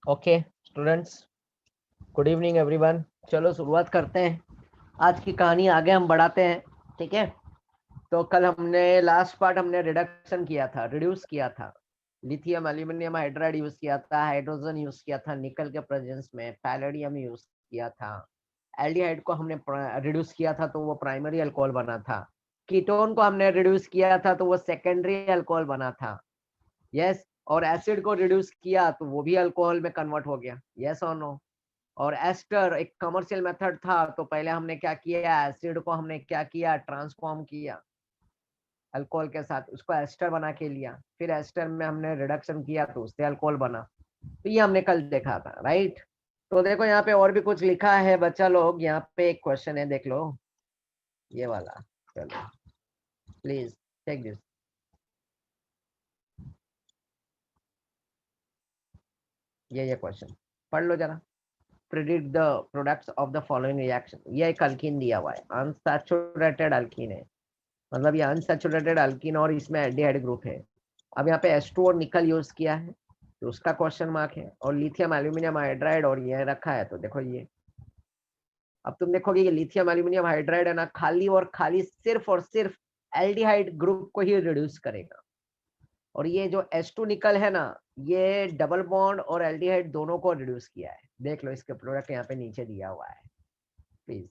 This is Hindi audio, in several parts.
Okay students, good evening everyone. चलो शुरुआत करते हैं। आज की कहानी आगे हम बढ़ाते हैं, ठीक है। तो कल हमने लास्ट पार्ट हमने रिडक्शन किया था, रिड्यूस किया था। लिथियम एल्यूमिनियम हाइड्राइड यूज किया था, हाइड्रोजन यूज किया था निकल के प्रेजेंस में, पैलेडियम यूज किया था। एल्डिहाइड को हमने रिड्यूस किया था तो वो प्राइमरी अल्कोहल बना था। कीटोन को हमने रिड्यूस किया था तो वो सेकेंडरी अल्कोहल बना था। यस। और एसिड को रिड्यूस किया तो वो भी अल्कोहल में कन्वर्ट हो गया। यस और नो। और एस्टर एक कमर्शियल मेथड था, तो पहले हमने क्या किया, एसिड को हमने क्या किया, ट्रांसफॉर्म किया अल्कोहल के साथ, उसको एस्टर बना के लिया। फिर एस्टर में हमने रिडक्शन किया तो उससे अल्कोहल बना। तो ये हमने कल देखा था, राइट। तो देखो यहाँ पे और भी कुछ लिखा है बच्चा लोग, यहाँ पे एक क्वेश्चन है, देख लो ये वाला। चलो प्लीज टेक दिस। ये क्वेश्चन पढ़ लो जरा। Predict the products of the following reaction. ये एक अल्कीन दिया हुआ है, अनसैचुरेटेड अल्कीन है, मतलब ये अनसैचुरेटेड अल्कीन और इसमें एल्डिहाइड ग्रुप है। अब यहाँ पे H2 और निकल यूज किया है तो उसका क्वेश्चन मार्क है, और लिथियम एल्यूमिनियम हाइड्राइड और ये रखा है। तो देखो ये, अब तुम देखोगे ये लिथियम एल्यूमिनियम हाइड्राइड है ना, खाली और खाली सिर्फ और सिर्फ एल्डिहाइड ग्रुप को ही रिड्यूस करेगा। और ये जो H2 निकल है ना, ये डबल बॉन्ड और एल्डिहाइड दोनों को रिड्यूस किया है। देख लो इसके प्रोडक्ट यहाँ पे नीचे दिया हुआ है, प्लीज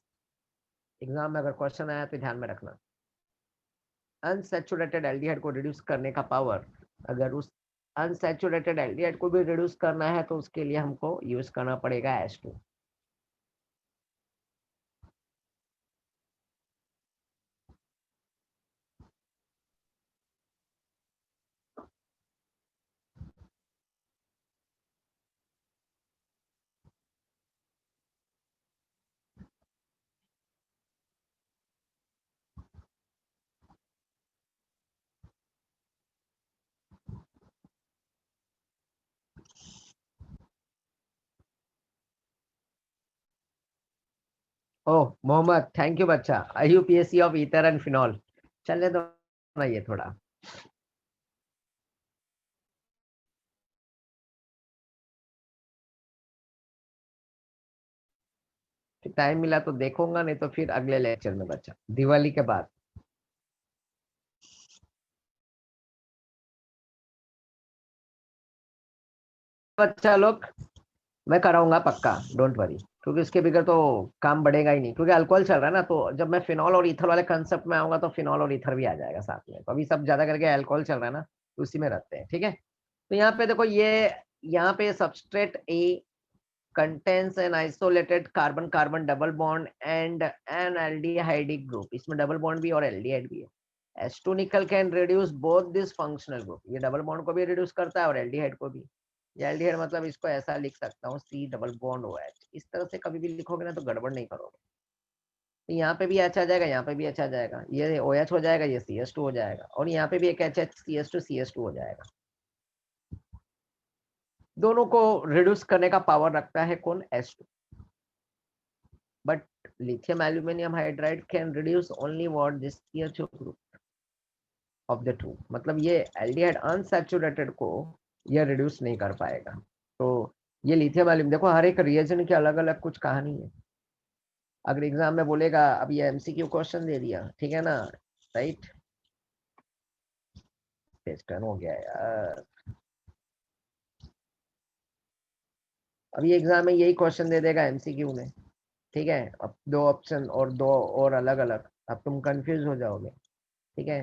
एग्जाम में अगर क्वेश्चन आया तो ध्यान में रखना। अनसैचुरेटेड एल्डिहाइड को रिड्यूस करने का पावर, अगर उस अनसैचुरेटेड एल्डिहाइड को भी रिड्यूस करना है तो उसके लिए हमको यूज करना पड़ेगा H2। Oh Mohammed, thank you बच्चा। IUPAC of ether and phenol. चलने दो ना ये थोड़ा। टाइम मिला तो देखूंगा, नहीं तो फिर अगले लेक्चर में बच्चा, दिवाली के बाद। बच्चा लोग मैं कराऊंगा पक्का, डोंट वरी, क्योंकि इसके बगैर तो काम बढ़ेगा ही नहीं। क्योंकि अल्कोहल चल रहा है ना, तो जब मैं फिनॉल और ईथर वाले कंसेप्ट में आऊंगा तो फिनॉल और ईथर भी आ जाएगा साथ में। तो अभी सब ज्यादा करके अल्कोहल चल रहा है ना, तो उसी में रहते हैं, ठीक है। तो यहाँ पे देखो ये, यहाँ पे substrate A contains an isolated carbon carbon double bond and an aldehydic group। इसमें डबल बॉन्ड भी और एल्डिहाइड भी है। H2 निकल can reduce both this functional group. ये डबल बॉन्ड को भी रिड्यूस करता है और एल्डिहाइड को भी। ये एल्डिहाइड मतलब इसको ऐसा लिख सकता हूँ, C डबल बॉन्ड OH। इस तरह से कभी भी लिखोगे ना तो गड़बड़ नहीं करोगे। तो यहाँ पे भी H आ जाएगा, यहाँ पे भी H आ जाएगा, ये OH हो जाएगा, ये CH2 हो जाएगा, और यहाँ पे भी एक HH CH2 हो जाएगा। दोनों को रिड्यूस करने का पावर रखता है कौन, H2। but lithium aluminum hydride can reduce only what this CH2 group of the two। मतलब ये एल्डिहाइड अनसैचुरेटेड को ये रिड्यूस नहीं कर पाएगा। तो ये लिथियम एल्यूमिनियम, देखो हर एक रिएजन की अलग अलग कुछ कहानी है। अगर एग्जाम में बोलेगा, अब ये MCQ क्वेश्चन दे दिया, ठीक है ना, राइट। पेज टर्न हो गया यार। अब ये एग्जाम में यही क्वेश्चन दे देगा MCQ में, ठीक है। अब दो ऑप्शन और दो और अलग अलग, अब तुम कंफ्यूज हो जाओगे, ठीक है।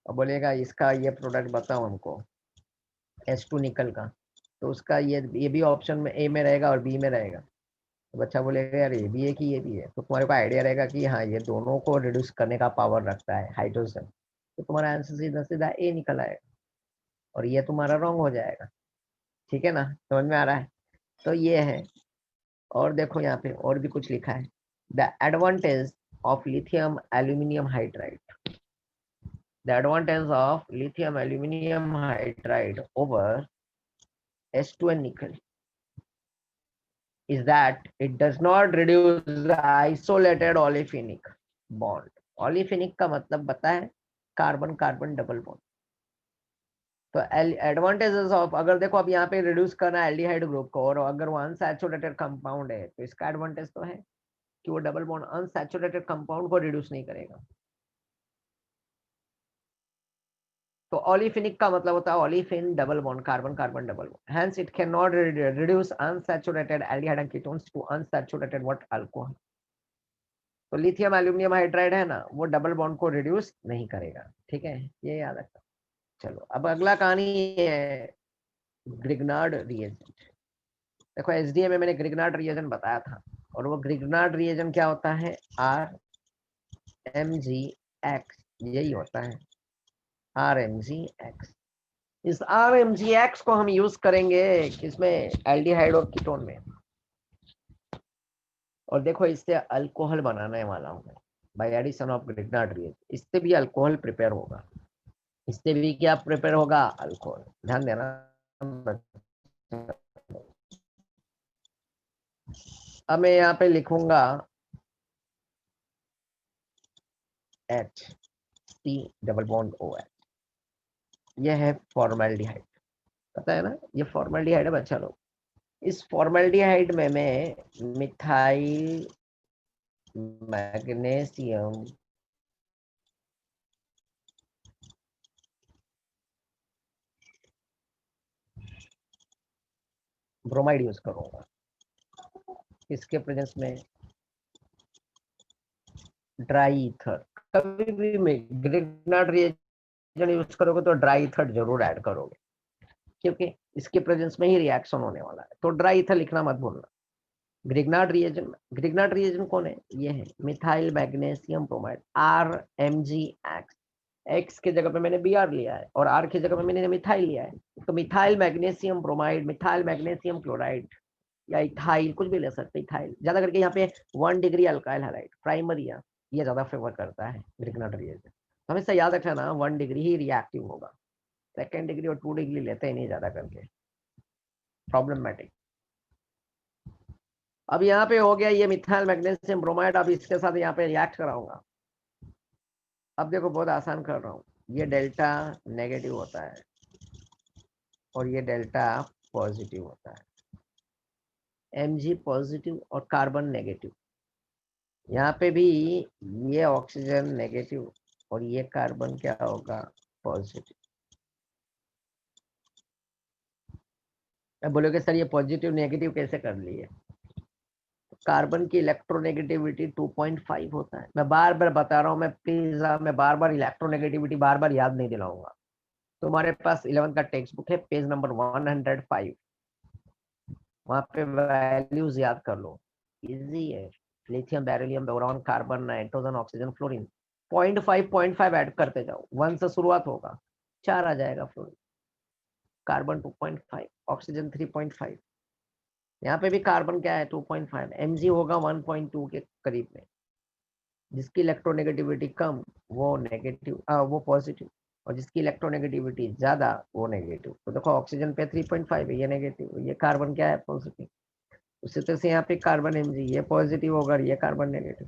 और बोलेगा इसका ये प्रोडक्ट बताओ हमको, H2 निकल का, तो उसका ये भी ऑप्शन में A में रहेगा और B में रहेगा। तो बच्चा बोलेगा यार ये भी है कि ये भी है, तो तुम्हारे को आइडिया रहेगा कि हाँ ये दोनों को रिड्यूस करने का पावर रखता है हाइड्रोजन, तो तुम्हारा आंसर सीधा सीधा ए निकल आएगा और ये तुम्हारा रॉन्ग हो जाएगा। ठीक है ना, समझ में आ रहा है? तो ये है। और देखो यहाँ पे और भी कुछ लिखा है, the advantage of lithium aluminium hydride, the advantage of lithium aluminium hydride over S2N nickel is that it does not reduce the isolated olefinic bond. olefinic का मतलब पता है, कार्बन कार्बन डबल बॉन्ड। तो एडवांटेजेस ऑफ, अगर देखो अब यहाँ पे रिड्यूस करना है एल्डिहाइड ग्रुप को, और अगर वो अनसैचुरेटेड कंपाउंड है तो इसका एडवांटेज तो है कि वो डबल बॉन्ड अनसैचुरेटेड कंपाउंड को रिड्यूस नहीं करेगा। तो ओलिफिनिक का मतलब होता है olefin double bond, carbon carbon double bond, hence it can not reduce unsaturated aldehyde and ketones to unsaturated what alcohol. तो लिथियम एल्यूमिनियम हाइड्राइड है ना, वो डबल बॉन्ड को रिड्यूस नहीं करेगा। ठीक है, ये याद रखना। चलो अब अगला कहानी है ग्रिग्नार्ड रिएजेंट। देखो एसडीए में मैंने ग्रिग्नार्ड रिएजेंट बताया था, और वो ग्रिग्नार्ड रिएजेंट क्या होता है, RMgX, यही होता है RMgX। इस RMgX को हम यूज करेंगे किसमें, एल्डिहाइड और कीटोन में। और देखो इससे अल्कोहल बनाने वाला हूँ मैं by addition of Grignard reagent, इससे भी अल्कोहल प्रिपेयर होगा, इससे भी क्या प्रिपेयर होगा, अल्कोहल। ध्यान देना। अब मैं यहाँ पे लिखूंगा HT डबल बॉन्ड OH, यह है फॉर्मल्डिहाइड, पता है ना, ये फॉर्मल्डिहाइड है बच्चा लोग। इस फॉर्मल्डिहाइड में मैं मिथाइल मैग्नीशियम ब्रोमाइड यूज करूंगा, इसके प्रेजेंस में ड्राई ईथर। कभी भी मैं ग्रिग्नार्ड रिएजेंट यूज करोगे तो ड्राई ईथर जरूर ऐड करोगे, क्योंकि इसके प्रेजेंस में ही रिएक्शन होने वाला है, तो ड्राई ईथर लिखना मत भूलना। ग्रिग्नार्ड रिएजेंट, ग्रिग्नार्ड रिएजेंट कौन है, ये है methyl magnesium bromide, RMgX। X की जगह पे मैंने Br लिया है और R की जगह पे मैंने मिथाइल लिया है, तो methyl magnesium bromide, methyl magnesium chloride या इथाइल, कुछ भी ले सकते हैं। इथाइल ज्यादा करके यहाँ पे 1 डिग्री अल्काइल हैलाइड प्राइमरी है, ये ज्यादा फेवर करता है ग्रिग्नार्ड रिएजेंट। हमेशा याद रखना 1 डिग्री ही रिएक्टिव होगा, सेकेंड डिग्री और 2 डिग्री लेते ही नहीं ज्यादा करके, प्रॉब्लमेटिक। अब यहाँ पे हो गया ये मिथाइल मैग्नीशियम ब्रोमाइड, अब इसके साथ यहाँ पे रिएक्ट कराऊंगा। अब देखो बहुत आसान कर रहा हूँ, ये डेल्टा नेगेटिव होता है और ये डेल्टा पॉजिटिव होता है, Mg पॉजिटिव और कार्बन नेगेटिव। यहाँ पे भी ये ऑक्सीजन नेगेटिव और ये कार्बन क्या होगा, पॉजिटिव। अब बोलोगे सर ये पॉजिटिव नेगेटिव कैसे कर लिए, कार्बन की इलेक्ट्रोनेगेटिविटी 2.5 होता है। मैं बार बार बता रहा हूँ, मैं प्लीज, मैं बार बार इलेक्ट्रोनेगेटिविटी बार बार याद नहीं दिलाऊंगा। तुम्हारे पास 11th का टेक्स्ट बुक है, पेज नंबर 105, वहां पे वैल्यूज याद कर लो, इजी है। Lithium beryllium boron carbon nitrogen oxygen fluorine, 0.5 add करते जाओ, 1 से शुरुआत होगा, 4 आ जाएगा फ्लोरीन, कार्बन 2.5, ऑक्सीजन 3.5, यहाँ पे भी कार्बन क्या है 2.5, Mg होगा 1.2 के करीब में। जिसकी इलेक्ट्रोनेगेटिविटी कम वो नेगेटिव, वो पॉजिटिव, और जिसकी इलेक्ट्रोनेगेटिविटी ज्यादा वो नेगेटिव। तो देखो ऑक्सीजन पे 3.5 है, ये नेगेटिव, ये कार्बन क्या है पॉजिटिव। उसी तरह से यहाँ पे कार्बन Mg, ये पॉजिटिव होगा, ये कार्बन नेगेटिव।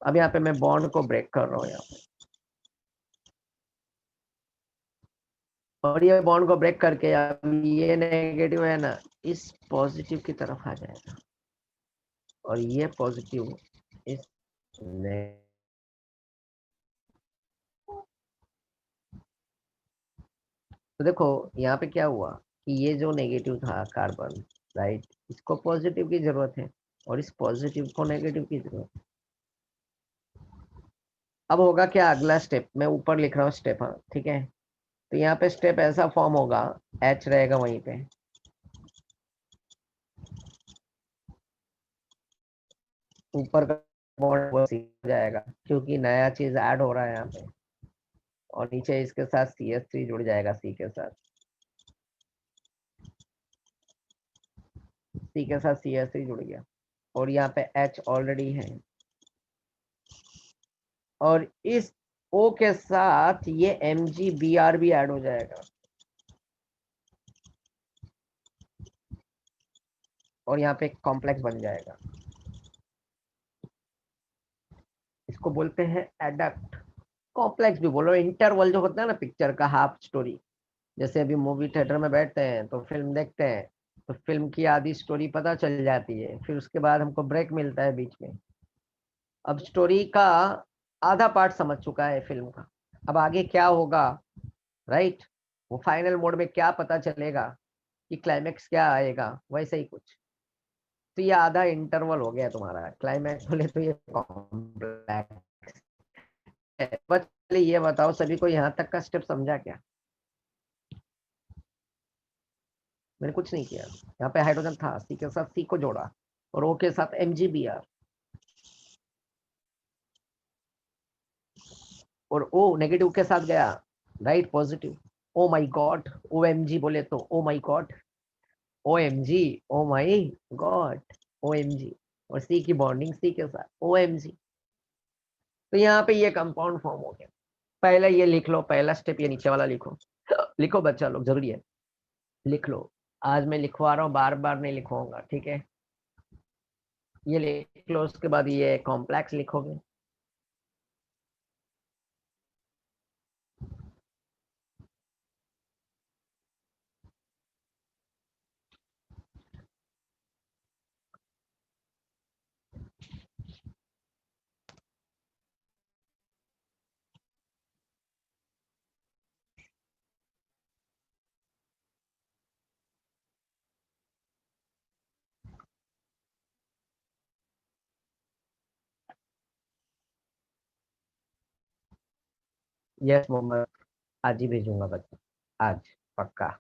अब यहाँ पे मैं बॉन्ड को ब्रेक कर रहा हूँ यहाँ पे, और ये बॉन्ड को ब्रेक करके अब ये नेगेटिव है ना, इस पॉजिटिव की तरफ आ जाएगा, और ये पॉजिटिव इस तो देखो यहाँ पे क्या हुआ कि ये जो नेगेटिव था कार्बन, राइट, इसको पॉजिटिव की जरूरत है और इस पॉजिटिव को नेगेटिव की जरूरत है। अब होगा क्या अगला स्टेप, मैं ऊपर लिख रहा हूँ स्टेप, हाँ ठीक है। तो यहाँ पे स्टेप ऐसा फॉर्म होगा, H रहेगा वहीं पे, ऊपर का बॉन्ड वो सी हो जाएगा क्योंकि नया चीज ऐड हो रहा है यहाँ पे, और नीचे इसके साथ CH3 जुड़ जाएगा, सी के साथ CH3 जुड़ गया, और यहाँ पे H ऑलरेडी है, और इस O के साथ ये MgBr भी ऐड हो जाएगा, और यहाँ पे एक कॉम्प्लेक्स बन जाएगा। इसको बोलते हैं एडक्ट, कॉम्प्लेक्स भी बोलो, इंटरवल जो होता है ना पिक्चर का हाफ स्टोरी। जैसे अभी मूवी थिएटर में बैठते हैं तो फिल्म देखते हैं, तो फिल्म की आधी स्टोरी पता चल जाती है, फिर उसके बाद हमको ब्रेक मिलता है बीच में। अब स्टोरी का आधा पार्ट समझ चुका है फिल्म का, अब आगे क्या होगा, राइट, वो फाइनल मोड में क्या पता चलेगा कि क्लाइमेक्स क्या आएगा, वैसे ही कुछ। तो ये आधा इंटरवल हो गया तुम्हारा, क्लाइमैक्स बोले तो ये कॉम्प्लेक्स है। बस चलिए ये बताओ सभी को यहाँ तक का स्टेप समझा क्या? मैंने कुछ नहीं किया, यहाँ पे हाइड्रोजन था, सी के साथ सी को जोड़ा, और ओ के साथ MgBr, और ओ नेगेटिव के साथ गया, right, positive. O my God, OMG बोले तो ओ my God, OMG, O my God, OMG, और सी की बॉन्डिंग सी के साथ OMG। तो यहाँ पे ये कंपाउंड फॉर्म हो गया। पहले ये लिख लो, पहला स्टेप ये नीचे वाला लिखो, लिखो बच्चा लोग, जरूरी है, लिख लो। आज मैं लिखवा रहा हूँ, बार बार नहीं लिखवाऊंगा, ठीक है? ये लिख लो, उसके बाद ये कॉम्प्लेक्स लिखोगे। यस मोहम्मद, आज ही भेजूंगा बच्चा, आज पक्का।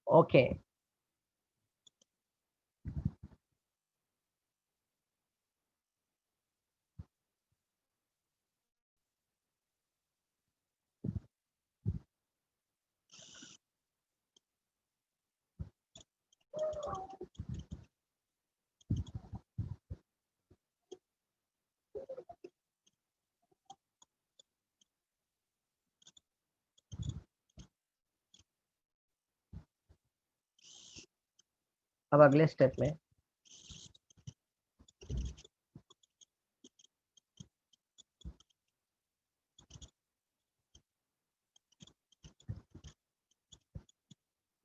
ओके, अब अगले स्टेप में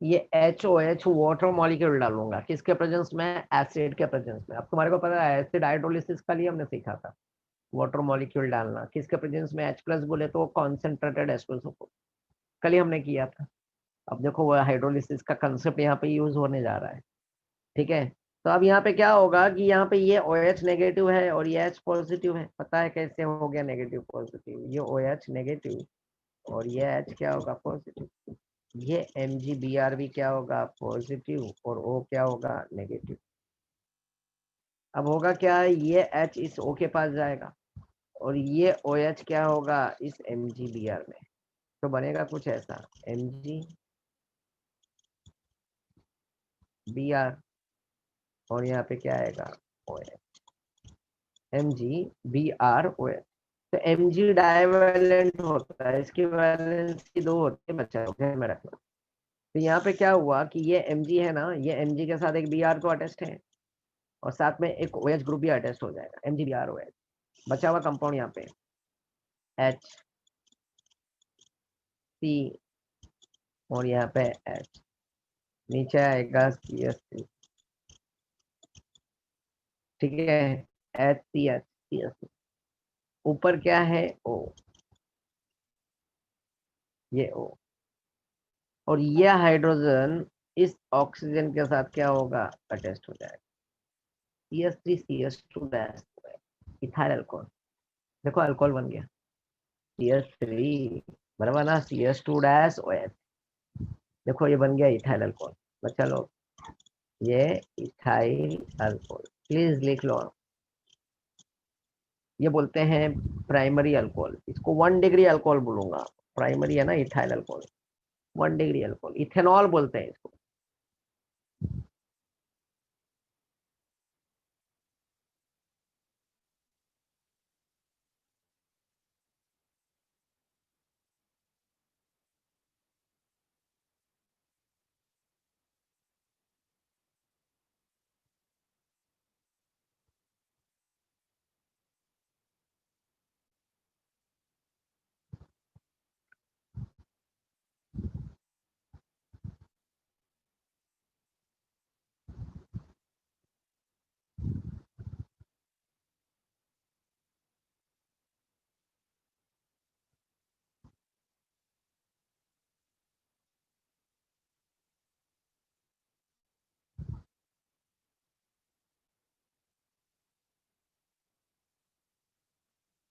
ये HOH वाटर मॉलिक्यूल डालूंगा, किसके प्रेजेंस में? एसिड के प्रेजेंस में। अब तुम्हारे को पता है एसिड हाइड्रोलिसिस का लिए हमने सीखा था, वाटर मॉलिक्यूल डालना किसके प्रेजेंस में? H+ बोले तो कॉन्सेंट्रेटेड H2SO4, कल ही हमने किया था। अब देखो वो हाइड्रोलिसिस का कंसेप्ट यहाँ पे यूज होने जा रहा है, ठीक है? तो अब यहाँ पे क्या होगा कि यहाँ पे ये OH नेगेटिव है और ये H पॉजिटिव है, पता है कैसे हो गया नेगेटिव पॉजिटिव? ये OH नेगेटिव और ये H क्या होगा? पॉजिटिव। ये MgBr भी क्या होगा? पॉजिटिव, और O क्या होगा? नेगेटिव। अब होगा क्या, ये H इस O के पास जाएगा और ये OH क्या होगा? इस MgBr में। तो बनेगा कुछ ऐसा, MgBr, और यहाँ पे क्या आएगा? OH, MgBr OH। तो Mg डाइवेलेंट होता है, इसकी वैलेंसी 2 होती है, बच्चा ध्यान में रखना। तो यहाँ पे क्या हुआ कि ये Mg है ना, ये Mg के साथ एक Br तो अटेस्ट है और साथ में एक OH ग्रुप भी अटेस्ट हो जाएगा, MgBr OH। बचा हुआ कंपाउंड यहाँ पे HC और यहाँ पे H, नीचे आएगा CH3, ठीक है, HCH, ऊपर क्या है O, ये O, और ये हाइड्रोजन इस ऑक्सीजन के साथ क्या होगा, अटेस्ट हो जाएगा, CH3CH2 इथाइल अल्कोहल। देखो अल्कोहल बन गया, CH3 बराबर ना, CH2OH, देखो ये बन गया इथाइल अल्कोहल। बच्चा लोग ये इथाइल अल्कोहल प्लीज लिख लो। ये बोलते हैं प्राइमरी अल्कोहल, इसको 1 डिग्री अल्कोहल बोलूंगा, प्राइमरी है ना ethyl alcohol, 1 degree alcohol, ethanol बोलते हैं इसको।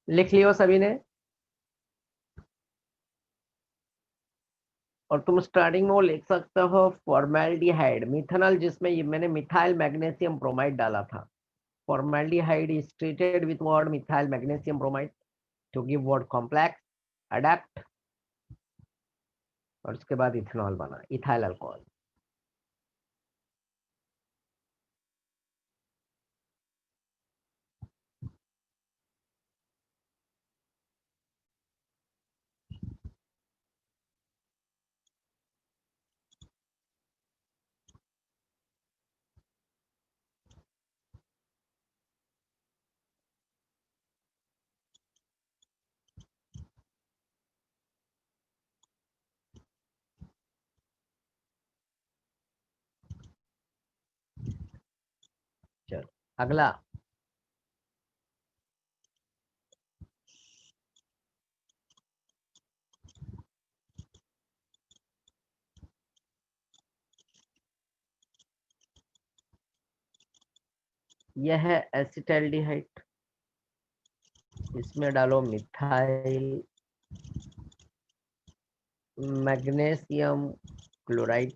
लिख लियो सभी ने, और तुम स्टार्टिंग में वो लिख सकते हो फॉर्मेल्डिहाइड, मिथेनॉल, जिसमें ये मैंने मिथाइल मैग्नीशियम ब्रोमाइड डाला था। Formaldehyde is treated with word methyl magnesium bromide to give word complex adept, और उसके बाद इथेनॉल बना, इथाइल अल्कोहल। चलो अगला, यह है एसिटाल्डिहाइड, इसमें डालो methyl magnesium chloride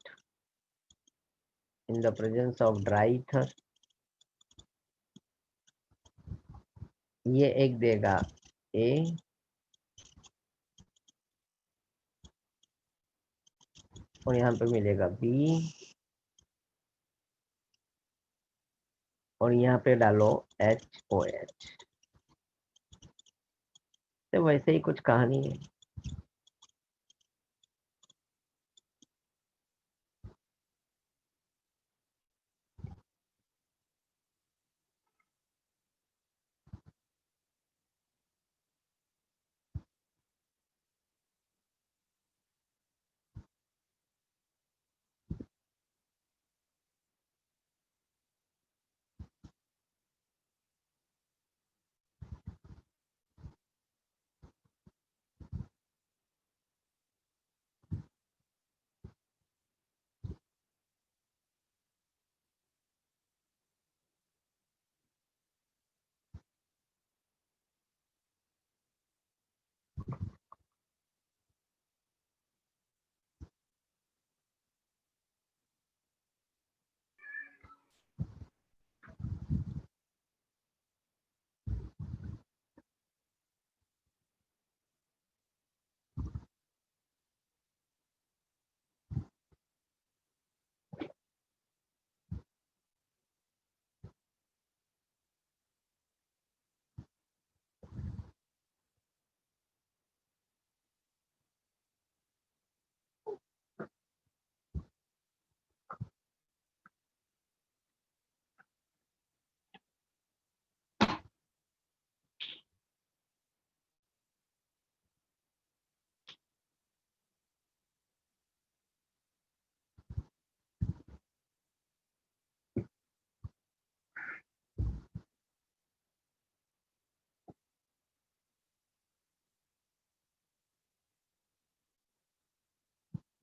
in the presence of dry ether, ये एक देगा A और यहाँ पे मिलेगा B, और यहाँ पे डालो HOH। तो वैसे ही कुछ कहानी है।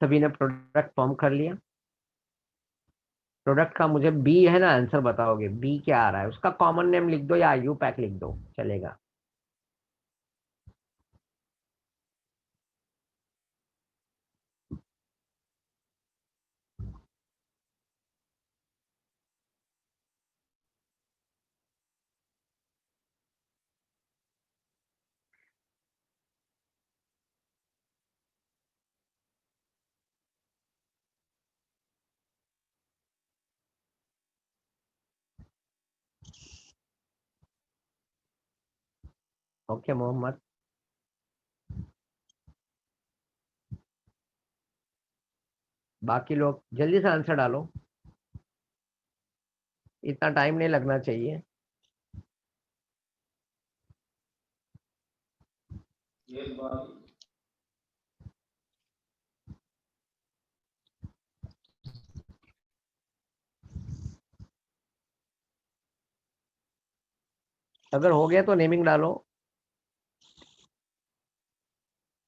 सभी ने प्रोडक्ट फॉर्म कर लिया। प्रोडक्ट का मुझे बी है ना आंसर बताओगे, बी क्या आ रहा है, उसका कॉमन नेम लिख दो या आयु पैक लिख दो चलेगा। ओके मोहम्मद, बाकी लोग जल्दी से आंसर डालो, इतना टाइम नहीं लगना चाहिए। अगर हो गया तो नेमिंग डालो।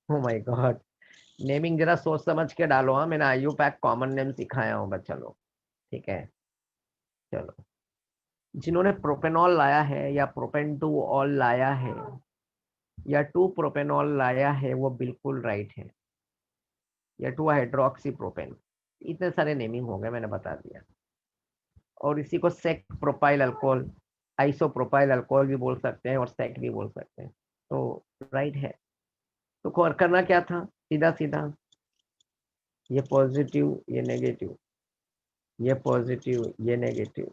ओ माय गॉड, नेमिंग जरा सोच समझ के डालो। हाँ, मैंने आयु पैक कॉमन नेम सिखाया हूँ बच्चा लोग, ठीक है। चलो, जिन्होंने प्रोपेनॉल लाया है या प्रोपेन टू ऑल लाया है या टू प्रोपेनॉल लाया है वो बिल्कुल राइट है, या टू हाइड्रोक्सी प्रोपेन। इतने सारे नेमिंग हो गए, मैंने बता दिया। और इसी को sec propyl alcohol, isopropyl alcohol भी बोल सकते हैं और सेक भी बोल सकते हैं, तो राइट है। तो करना क्या था, सीधा सीधा ये पॉजिटिव ये नेगेटिव, ये पॉजिटिव ये नेगेटिव,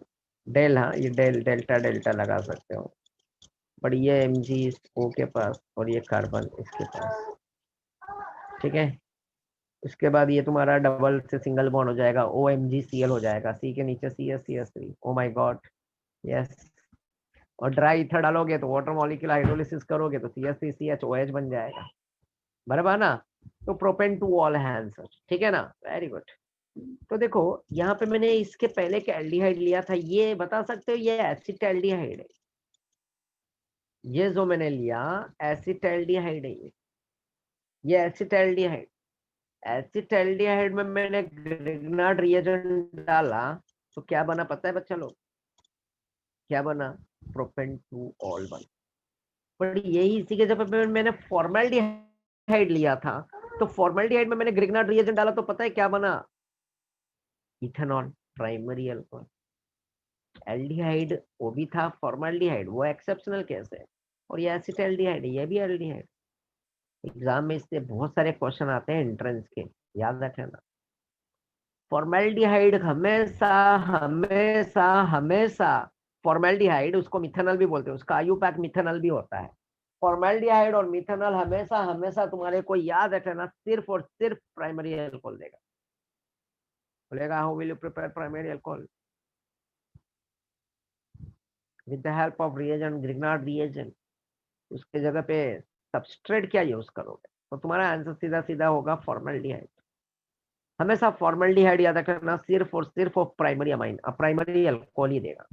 डेल, हाँ ये डेल डेल्टा डेल्टा लगा सकते हो। बट ये एम जी ओ के पास और ये कार्बन इसके पास, ठीक है। इसके बाद ये तुम्हारा डबल से सिंगल बॉन्ड हो जाएगा, O M G C L हो जाएगा, सी के नीचे C S three, O my God, yes. और ड्राई ईथर डालोगे तो वाटर मॉलिक्यूल हाइड्रोलिसिस करोगे तो C S three C H O H बन जाएगा, बराबर ना। तो प्रोपेन टू ऑल है आंसर, ठीक है ना, वेरी गुड। तो देखो यहाँ पे मैंने इसके पहले का एल्डिहाइड लिया था, ये बता सकते हो ये एसिटाल्डिहाइड है। ये जो मैंने लिया एसिटाल्डिहाइड है, ये एसिटाल्डिहाइड। एसिटाल्डिहाइड में मैंने ग्रिग्नार्ड रिएजेंट डाला तो क्या बना पता है बच्चा लोग, क्या बना, प्रोपेन टू ऑल बना। पर यही इसी के जब मैंने फॉर्मेल्डिहाइड लिया था, तो फॉर्मेल्डिहाइड में मैंने ग्रिग्नार्ड रिएजेंट डाला तो पता है क्या बना, इथेनॉल, प्राइमरी अल्कोहल। एल्डिहाइड वो भी था, फॉर्मल्डिहाइड वो एक्सेप्शनल केस है, और ये एसिटाल्डिहाइड ये भी एल्डिहाइड। एग्जाम में इससे बहुत सारे क्वेश्चन आते हैं एंट्रेंस के, याद रखना। फॉर्मेल्डिहाइड हमेशा हमेशा हमेशा, फॉर्मेल्डिहाइड उसको मिथेनॉल भी बोलते हैं, उसका आयु पैक मिथेनॉल भी होता है। फॉर्मेल्डिहाइड और मिथेनॉल हमेशा हमेशा तुम्हारे को याद रखना सिर्फ और सिर्फ प्राइमरी अल्कोहल देगा। बोलेगा how will you prepare primary alcohol, with the help of reagent, Grignard reagent. उसके जगह पे सबस्ट्रेट क्या यूज करोगे, तो तुम्हारा आंसर सीधा सीधा होगा फॉर्मेल्डिहाइड। हमेशा फॉर्मेल्डिहाइड याद रखना, सिर्फ और सिर्फ of primary amine, primary alcohol ही देगा।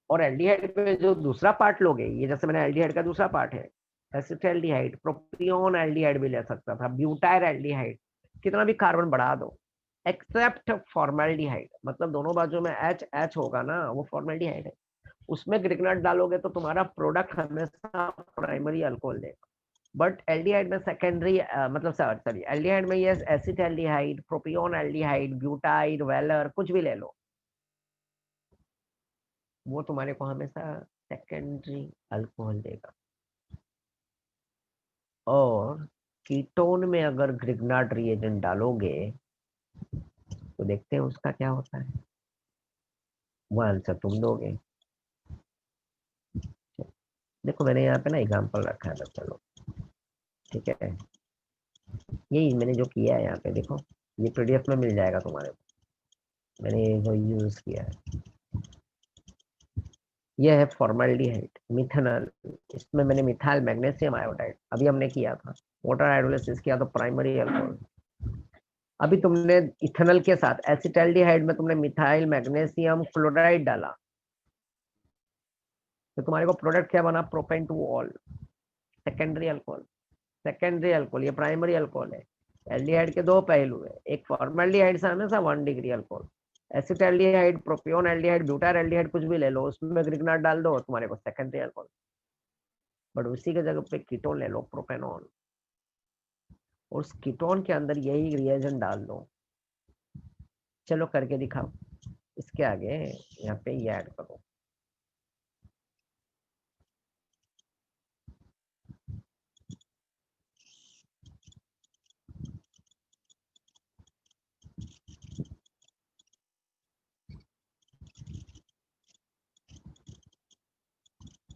और एल्डिहाइड में जो दूसरा पार्ट लोगे, ये जैसे मैंने एल्डिहाइड का दूसरा पार्ट है, एसिटाल्डिहाइड, प्रोपियोन एल्डिहाइड भी ले सकता था, ब्यूटाइल एल्डिहाइड, कितना भी कार्बन बढ़ा दो, एक्सेप्ट फॉर्मेल्डिहाइड, मतलब दोनों बाजू में एच एच होगा ना, वो फॉर्मेल्डिहाइड है। उसमें ग्रिग्नार्ड डालोगे तो तुम्हारा प्रोडक्ट हमेशा प्राइमरी अल्कोहल देगा। बट एल्डिहाइड में सेकेंडरी मतलब सॉरी एल्डिहाइड में ये एसिटाल्डिहाइड, प्रोपियोन एल्डिहाइड, ब्यूटाइड, वेलर, कुछ भी ले लो, वो तुम्हारे को हमेशा सेकेंडरी अल्कोहल देगा। और कीटोन में अगर ग्रिग्नार्ड रिएजेंट डालोगे तो देखते हैं उसका क्या होता है, वो आंसर तुम दोगे। देखो मैंने यहाँ पे ना एग्जाम्पल रखा है बच्चा लोग, ठीक है। यही मैंने जो किया है यहाँ पे देखो, ये पीडीएफ में मिल जाएगा तुम्हारे को, मैंने जो यूज किया है ये है फॉर्मल्डिहाइड, मिथेनॉल। इसमें मैंने मिथाइल मैग्नीशियम आयोडाइड अभी हमने किया था, वाटर हाइड्रोलिसिस किया तो प्राइमरी अल्कोहल। अभी तुमने इथेनॉल के साथ एसिटाल्डिहाइड में तुमने मिथाइल मैग्नीशियम क्लोराइड डाला, तो तुम्हारे को प्रोडक्ट क्या बना, propane two ol, secondary alcohol. Secondary alcohol, ये प्राइमरी अल्कोहल है। एल्डिहाइड के दो पहलू है, एक फॉर्मल्डिहाइड से हमेशा 1 degree alcohol, acetaldehyde, propionaldehyde, butyl aldehyde कुछ भी ले लो, उसमें ग्रिग्नार्ड डाल दो तुम्हारे को सेकेंडरी अल्कोहल। बट उसी के जगह पे कीटोन ले लो, प्रोपेनॉन, और उस कीटोन के अंदर यही रिएजेंट डाल दो। चलो करके दिखाओ। इसके आगे यहाँ पे ये ऐड करो,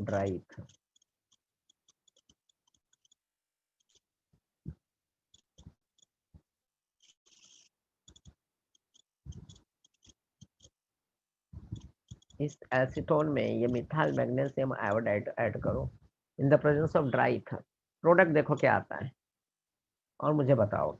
ड्राई। इस एसीटोन में ये मिथाइल मैग्नीशियम आयोडाइड ऐड करो in the presence of dry ether. Product देखो क्या आता है और मुझे बताओ।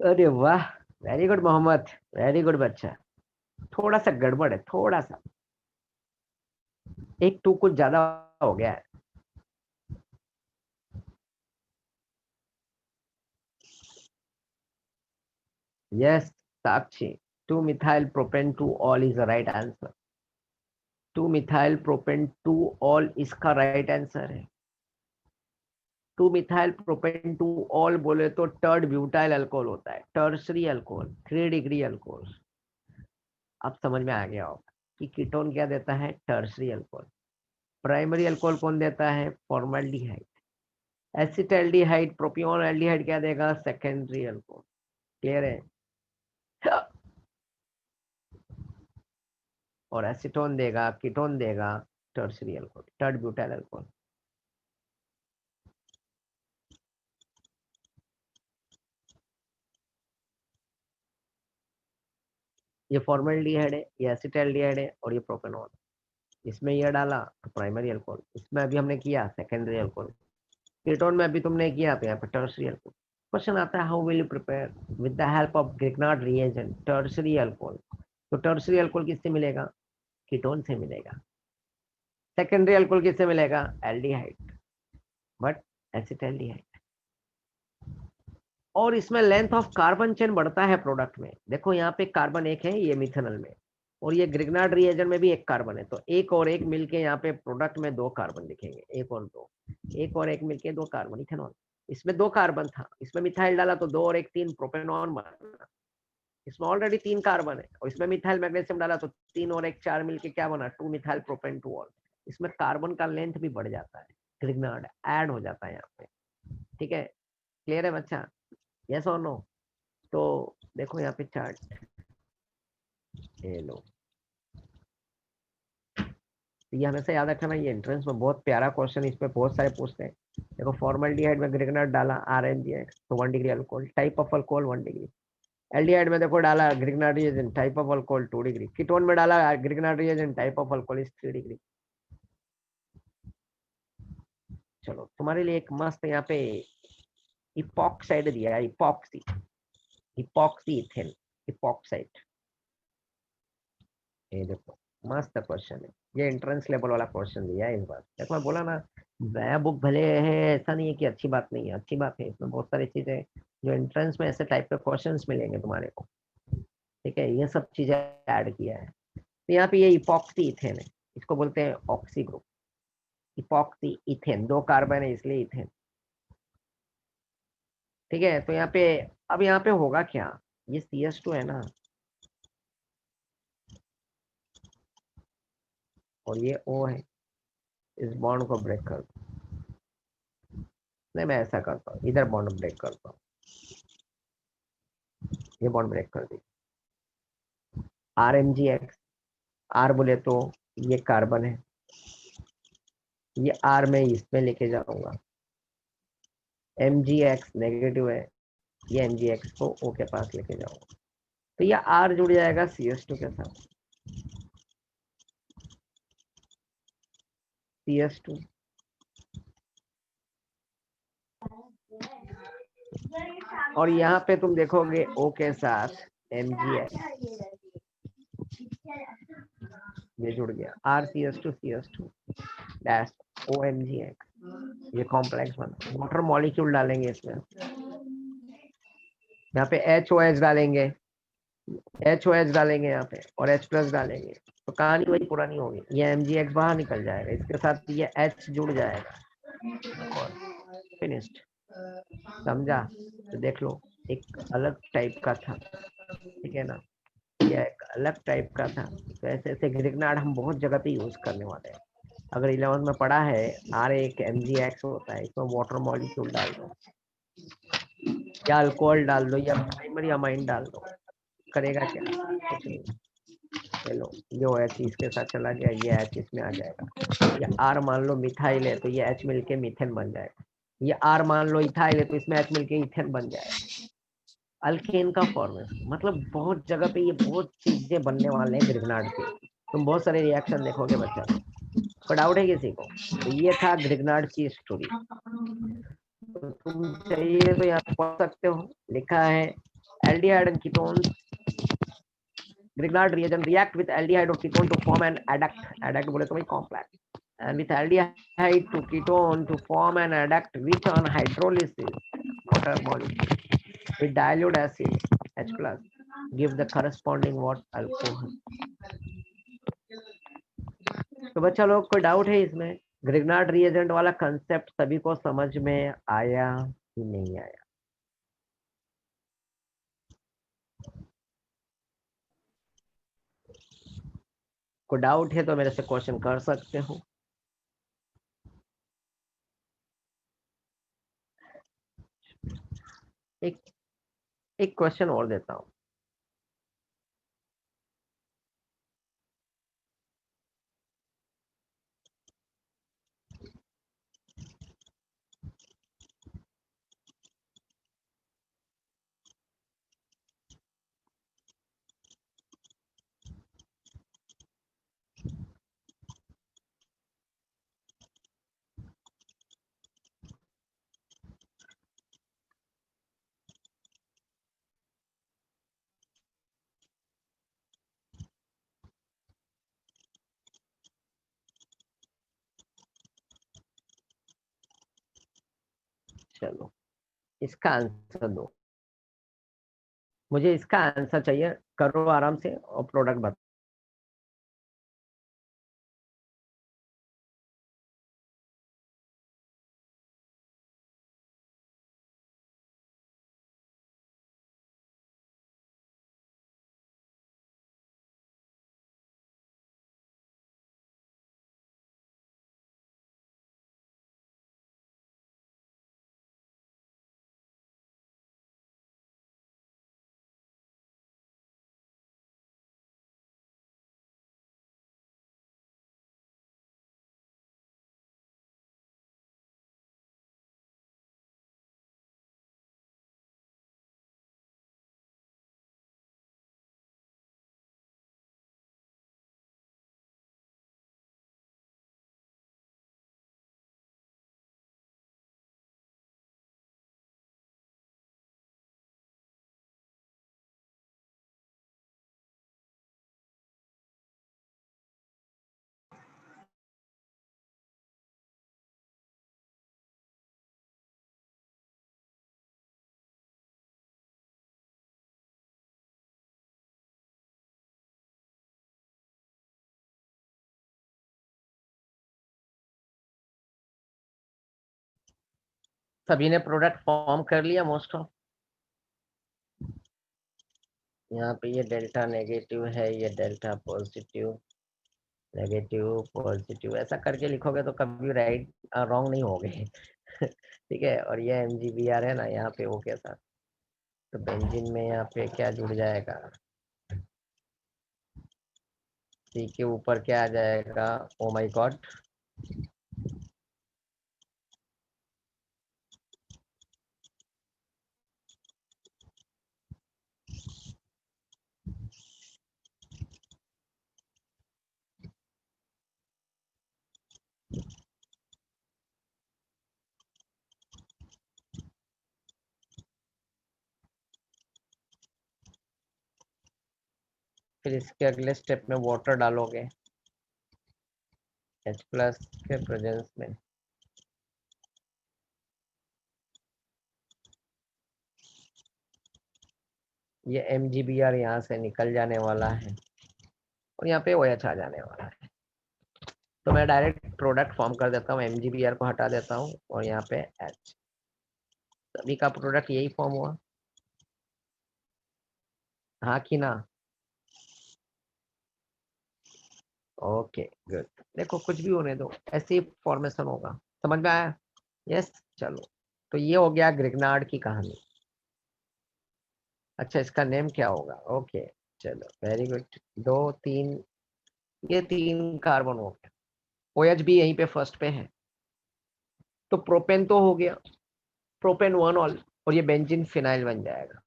अरे वाह, very good Mohammed, very good बच्चा। थोड़ा सा गड़बड़ है, थोड़ा सा, एक टू कुछ ज्यादा हो गया है। Yes Sakshi, 2 methyl propane 2 all is the right answer. 2 methyl propane 2 all इसका राइट आंसर है। 2 मिथाइल प्रोपेन 2 ऑल बोले तो टर्ड ब्यूटाइल अल्कोहल होता है, टर्सरी अल्कोहल, 3 डिग्री अल्कोहल। अब समझ में आ गया होगा कि कीटोन क्या देता है, टर्सरी अल्कोहल। प्राइमरी अल्कोहल कौन देता है, फॉर्मल्डिहाइड। एसिटाल्डिहाइड, प्रोपियोन एल्डिहाइड क्या देगा, सेकेंडरी अल्कोहल। क्लियर है। और एसीटोन देगा, कीटोन देगा, टर्सरी अल्कोहल, टर्ड ब्यूटाइल अल्कोहल। ये फॉर्मल्डिहाइड है, ये एसिटाल्डिहाइड है, और ये प्रोपेनॉल। इसमें ये डाला तो प्राइमरी अल्कोहल, इसमें अभी हमने किया सेकेंडरी अल्कोहल, कीटोन में अभी तुमने किया तो यहाँ पे टर्सरी अल्कोहल। क्वेश्चन आता है, how will you prepare with the help of Grignard reagent tertiary alcohol. तो टर्सरी अल्कोहल किससे मिलेगा, कीटोन से मिलेगा। सेकेंडरी अल्कोहल किससे मिलेगा, एल्डिहाइड, बट एसिटाल्डिहाइड। और इसमें लेंथ ऑफ कार्बन चेन बढ़ता है प्रोडक्ट में। देखो यहाँ पे कार्बन एक है ये मिथेनॉल में, और ये ग्रिग्नार्ड रिएजेंट में भी एक कार्बन है, तो एक और एक मिलके यहाँ पे प्रोडक्ट में 2 कार्बन दिखेंगे, एक और दो, एक और एक मिलके 2 कार्बन, इथेनॉल। इसमें 2 कार्बन था, इसमें मिथाइल डाला तो 2 और 1 3 प्रोपेनॉन बना। इसमें ऑलरेडी 3 कार्बन है, और इसमें मिथाइल मैग्नीशियम डाला तो 3 और 1 4 मिलके क्या बना, 2 मिथाइल प्रोपेन 2 ऑल। इसमें कार्बन का लेंथ भी बढ़ जाता है, ग्रिग्नार्ड ऐड हो जाता है यहाँ पे। ठीक है, क्लियर है बच्चा, यस और नो। तो देखो यहाँ पे चार्ट, ये लो, तो ये हमेशा याद रखना, ये एंट्रेंस में बहुत प्यारा क्वेश्चन, इस पे बहुत सारे पूछते हैं। देखो फॉर्मल्डिहाइड में ग्रिग्नार्ड डाला, RMgX तो 1 degree alcohol, type of alcohol 1 degree. Aldehyde में देखो डाला Grignard reagent, type of alcohol 2 degree. Ketone में डाला Grignard reagent, type of alcohol is 3 degree. चलो तुम्हारे लिए एक मस्त यहाँ पे इपॉक्साइड दिया है, इपॉक्सी, इपॉक्सी इथेन, इपॉक्साइड। ये देखो मस्त क्वेश्चन है, ये एंट्रेंस लेवल वाला क्वेश्चन दिया है इस बार। देखो मैं बोला ना, नया बुक भले है, ऐसा नहीं है कि अच्छी बात नहीं है, अच्छी बात है, इसमें बहुत सारी चीजें जो एंट्रेंस में ऐसे टाइप के क्वेश्चंस मिलेंगे तुम्हारे को। ठीक है, ये सब चीजें ऐड किया है। तो यहाँ पे ये इपॉक्सी इथेन है, इसको बोलते हैं oxy group. Epoxy ethane, 2 carbon है इसलिए इथेन। ठीक है, तो यहाँ पे अब यहाँ पे होगा क्या, ये CH2 है ना, और ये O है, इस बॉन्ड को ब्रेक कर दो। नहीं मैं ऐसा करता हूँ, इधर बॉन्ड ब्रेक करता हूँ, ये बॉन्ड ब्रेक कर दी। RMgX, R बोले तो ये कार्बन है, ये R में इसमें लेके जाऊंगा, MgX नेगेटिव है, ये MgX को O के पास लेके जाऊंगा, तो ये R जुड़ जाएगा CH2 के साथ, CH2। और यहाँ पे तुम देखोगे ओ के साथ MgX, ये जुड़ गया RCS2 डैश OMgX, ये कॉम्प्लेक्स बना। वाटर मॉलिक्यूल डालेंगे इसमें, यहाँ पे HOH डालेंगे, HOH डालेंगे यहाँ पे और H प्लस डालेंगे, तो कहानी वही पुरानी होगी। ये MgX बाहर निकल जाएगा, इसके साथ ये H जुड़ जाएगा और फिनिश्ड। समझा? तो देख लो, एक अलग टाइप का था, ठीक है ना, यह एक अलग टाइप का था। तो ऐसे ऐसे ग्रिग्नार्ड हम बहुत जगह पे यूज करने वाले हैं। अगर 11th में पढ़ा है R एक MgX होता है, इसमें वाटर मॉलिक्यूल डाल दो या अल्कोहल डाल दो या प्राइमरी अमाइन डाल दो, करेगा क्या? कुछ नहीं। चलो जो H इसके साथ चला गया, ये H इसमें आ जाएगा। ये R मान लो मिथाइल है, तो ये H मिलके मीथेन बन जाएगा। ये R मान लो इथाइल है, तो इसमें H मिलके इथेन बन जाएगा। अल्केन का फॉर्मेशन, मतलब बहुत जगह पे ये बहुत चीजें बनने वाले हैं ग्रिग्नार्ड के। तुम बहुत सारे रिएक्शन देखोगे बच्चा, को डाउट है किसी को? तो ये था ग्रिग्नार्ड की स्टोरी। तो तुम चाहिए तो यहाँ पढ़ सकते हो, लिखा है aldehyde and ketone, Grignard reagent react with aldehyde or ketone to form an adduct. Adduct बोले तो वही complex. And with aldehyde to ketone to form an adduct which on hydrolysis water molecule with dilute acid H plus give the corresponding what alcohol. तो बच्चा लोग कोई डाउट है इसमें? ग्रिग्नार्ड रिएजेंट वाला कंसेप्ट सभी को समझ में आया कि नहीं आया? कोई डाउट है तो मेरे से क्वेश्चन कर सकते हो। एक एक क्वेश्चन और देता हूँ। चलो इसका आंसर दो, मुझे इसका आंसर चाहिए, करो आराम से और प्रोडक्ट बताओ। सभी ने प्रोडक्ट फॉर्म कर लिया मोस्ट ऑफ। यहाँ पे ये डेल्टा नेगेटिव है, ये डेल्टा पॉजिटिव, नेगेटिव पॉजिटिव, ऐसा करके लिखोगे तो कभी राइट रॉन्ग नहीं होगे। ठीक है। और ये MgBr है ना यहाँ पे O के साथ, तो बेंजीन में यहाँ पे क्या जुड़ जाएगा, C के ऊपर क्या आ जाएगा, ओ माय गॉड, फिर इसके अगले स्टेप में वाटर डालोगे H प्लस के प्रेजेंस में। ये MgBr यहाँ से निकल जाने वाला है और यहाँ पे OH आ जाने वाला है। तो मैं डायरेक्ट प्रोडक्ट फॉर्म कर देता हूँ, MgBr को हटा देता हूँ और यहाँ पे H, सभी का प्रोडक्ट यही फॉर्म हुआ, हाँ कि ना? Okay good. देखो कुछ भी होने दो, ऐसे ही फॉर्मेशन होगा, समझ में आया? यस चलो, तो ये हो गया ग्रिग्नार्ड की कहानी। अच्छा इसका नेम क्या होगा? ओके चलो वेरी गुड। दो तीन, ये 3 कार्बन हो गया, OH भी यहीं पे फर्स्ट पे है, तो प्रोपेन तो हो गया, प्रोपेन 1 ऑल, और ये बेंजीन फिनाइल बन जाएगा,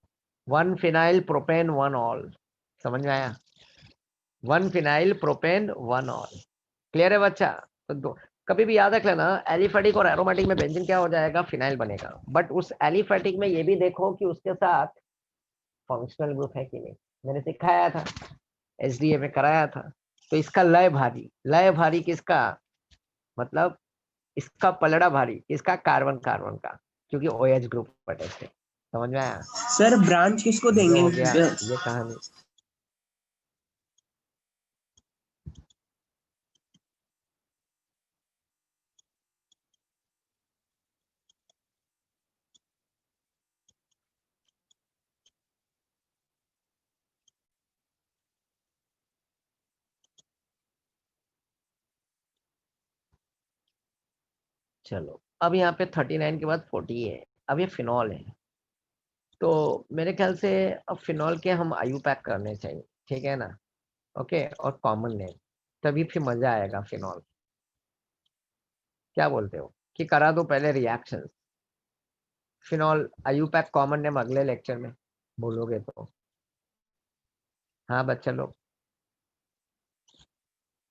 1 फिनाइल प्रोपेन 1 ऑल। समझ में आया? 1 फिनाइल प्रोपेन 1 ऑल। क्लियर है बच्चा? तो कभी भी याद रख लेना, एलिफेटिक और एरोमेटिक में बेंजीन क्या हो जाएगा? फिनाइल बनेगा। बट उस एलिफेटिक में ये भी देखो कि उसके साथ फंक्शनल ग्रुप है कि नहीं, मैंने सिखाया था, SDA में कराया था। तो इसका लय भारी, लय भारी किसका? मतलब इसका पलड़ा भारी किसका? कार्बन कार्बन का, क्योंकि OH ग्रुप पर टेस्ट है। समझ में आया? सर ब्रांच किसको ये देंगे? हो गया ये कहानी। चलो अब यहाँ पे 39 के बाद 40 है, अब ये फिनॉल है, तो मेरे ख्याल से अब फिनॉल के हम आयु पैक करने चाहिए, ठीक है ना? ओके, और कॉमन नेम, तभी फिर मजा आएगा फिनॉल। क्या बोलते हो कि करा दो पहले रिएक्शन? फिनॉल आयु पैक कॉमन नेम अगले लेक्चर में बोलोगे तो। हाँ बच्चा लोग,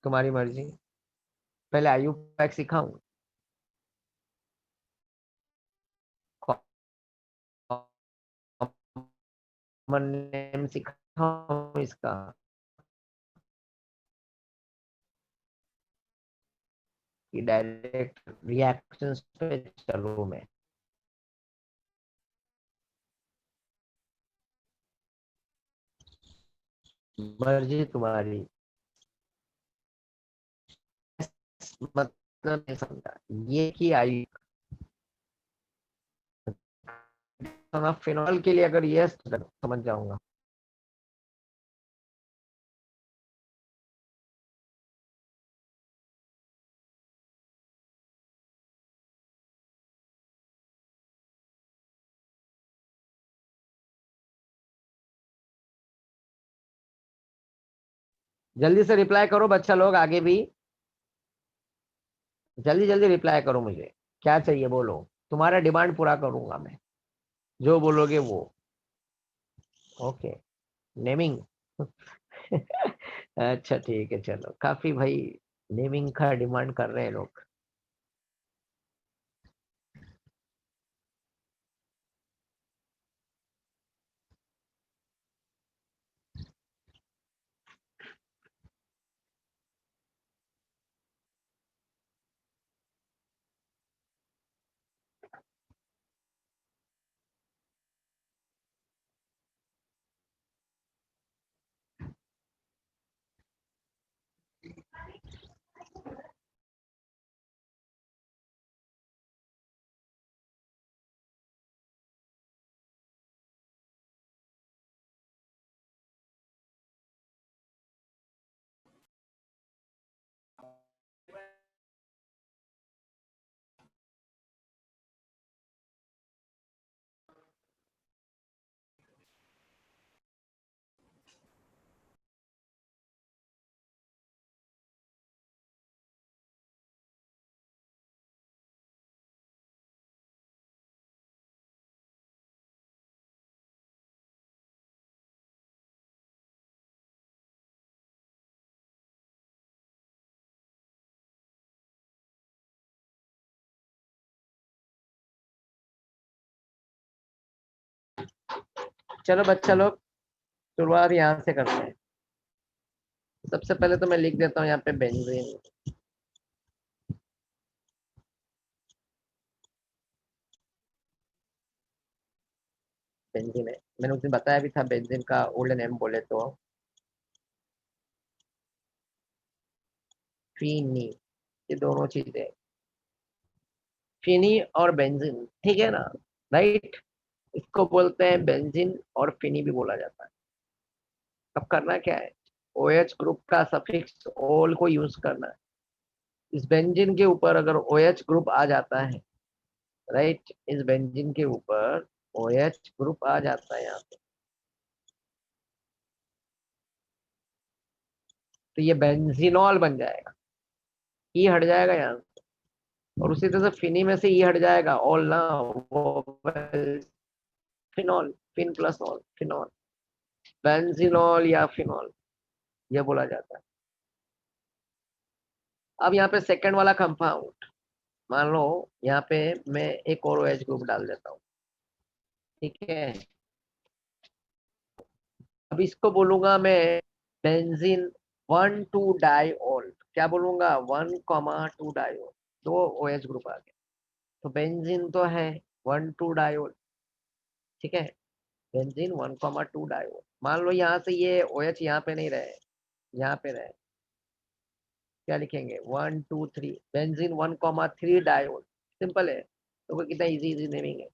तुम्हारी मर्जी, पहले आयु पैक सिखाऊं, कॉमन नेम सिखाऊं इसका, कि डायरेक्ट रिएक्शंस पे चलूं मैं? मर्जी तुम्हारी, मतलब नहीं समझा ये कि आई फिनॉल के लिए अगर ये समझ जाऊंगा। जल्दी से रिप्लाई करो बच्चा लोग, आगे भी जल्दी जल्दी रिप्लाई करो, मुझे क्या चाहिए बोलो, तुम्हारा डिमांड पूरा करूंगा मैं, जो बोलोगे वो। ओके, नेमिंग अच्छा ठीक है, चलो काफी भाई नेमिंग का डिमांड कर रहे हैं लोग। चलो बच्चा लोग, शुरुआत यहाँ से करते हैं। सबसे पहले तो मैं लिख देता हूँ यहाँ पे बेंजीन। बेंजीन है, मैंने उस दिन बताया भी था बेंजीन का ओल्ड नेम बोले तो फीनी। ये दोनों चीजें, फीनी और बेंजीन, ठीक है ना, राइट। इसको बोलते हैं बेंजीन और फीनी भी बोला जाता है। अब करना क्या है, OH ग्रुप का सफिक्स ओल को यूज करना है। इस बेंजीन के ऊपर अगर OH ग्रुप आ जाता है, राइट, इस बेंजीन के ऊपर OH ग्रुप आ जाता है यहाँ पे, तो ये बेंजीनॉल बन जाएगा। ई हट जाएगा यहाँ से, और उसी तरह से फिनी में से ई हट जाएगा, ऑल ना, वो phenol, phen plus ol, phenol, benzenol या फिनॉल, ये बोला जाता है। अब यहाँ पे सेकंड वाला कंपाउंड, मान लो यहाँ पे मैं एक और OH ग्रुप डाल देता हूँ, ठीक है। अब इसको बोलूंगा मैं बेंजीन 1,2-डाइऑल। क्या बोलूंगा, 1,2-डाइऑल। दो OH ग्रुप आ गए, तो बेंजीन तो है 1,2-डाइऑल, ठीक है। बेंजीन 1,2-डाइऑल। मान लो यहाँ से ये OH यहाँ पे नहीं रहे, यहाँ पे रहे, क्या लिखेंगे, 1, 2, 3, बेंजीन 1,3-डाइऑल। सिंपल है, तो वो कितना इजी इजी नेमिंग है।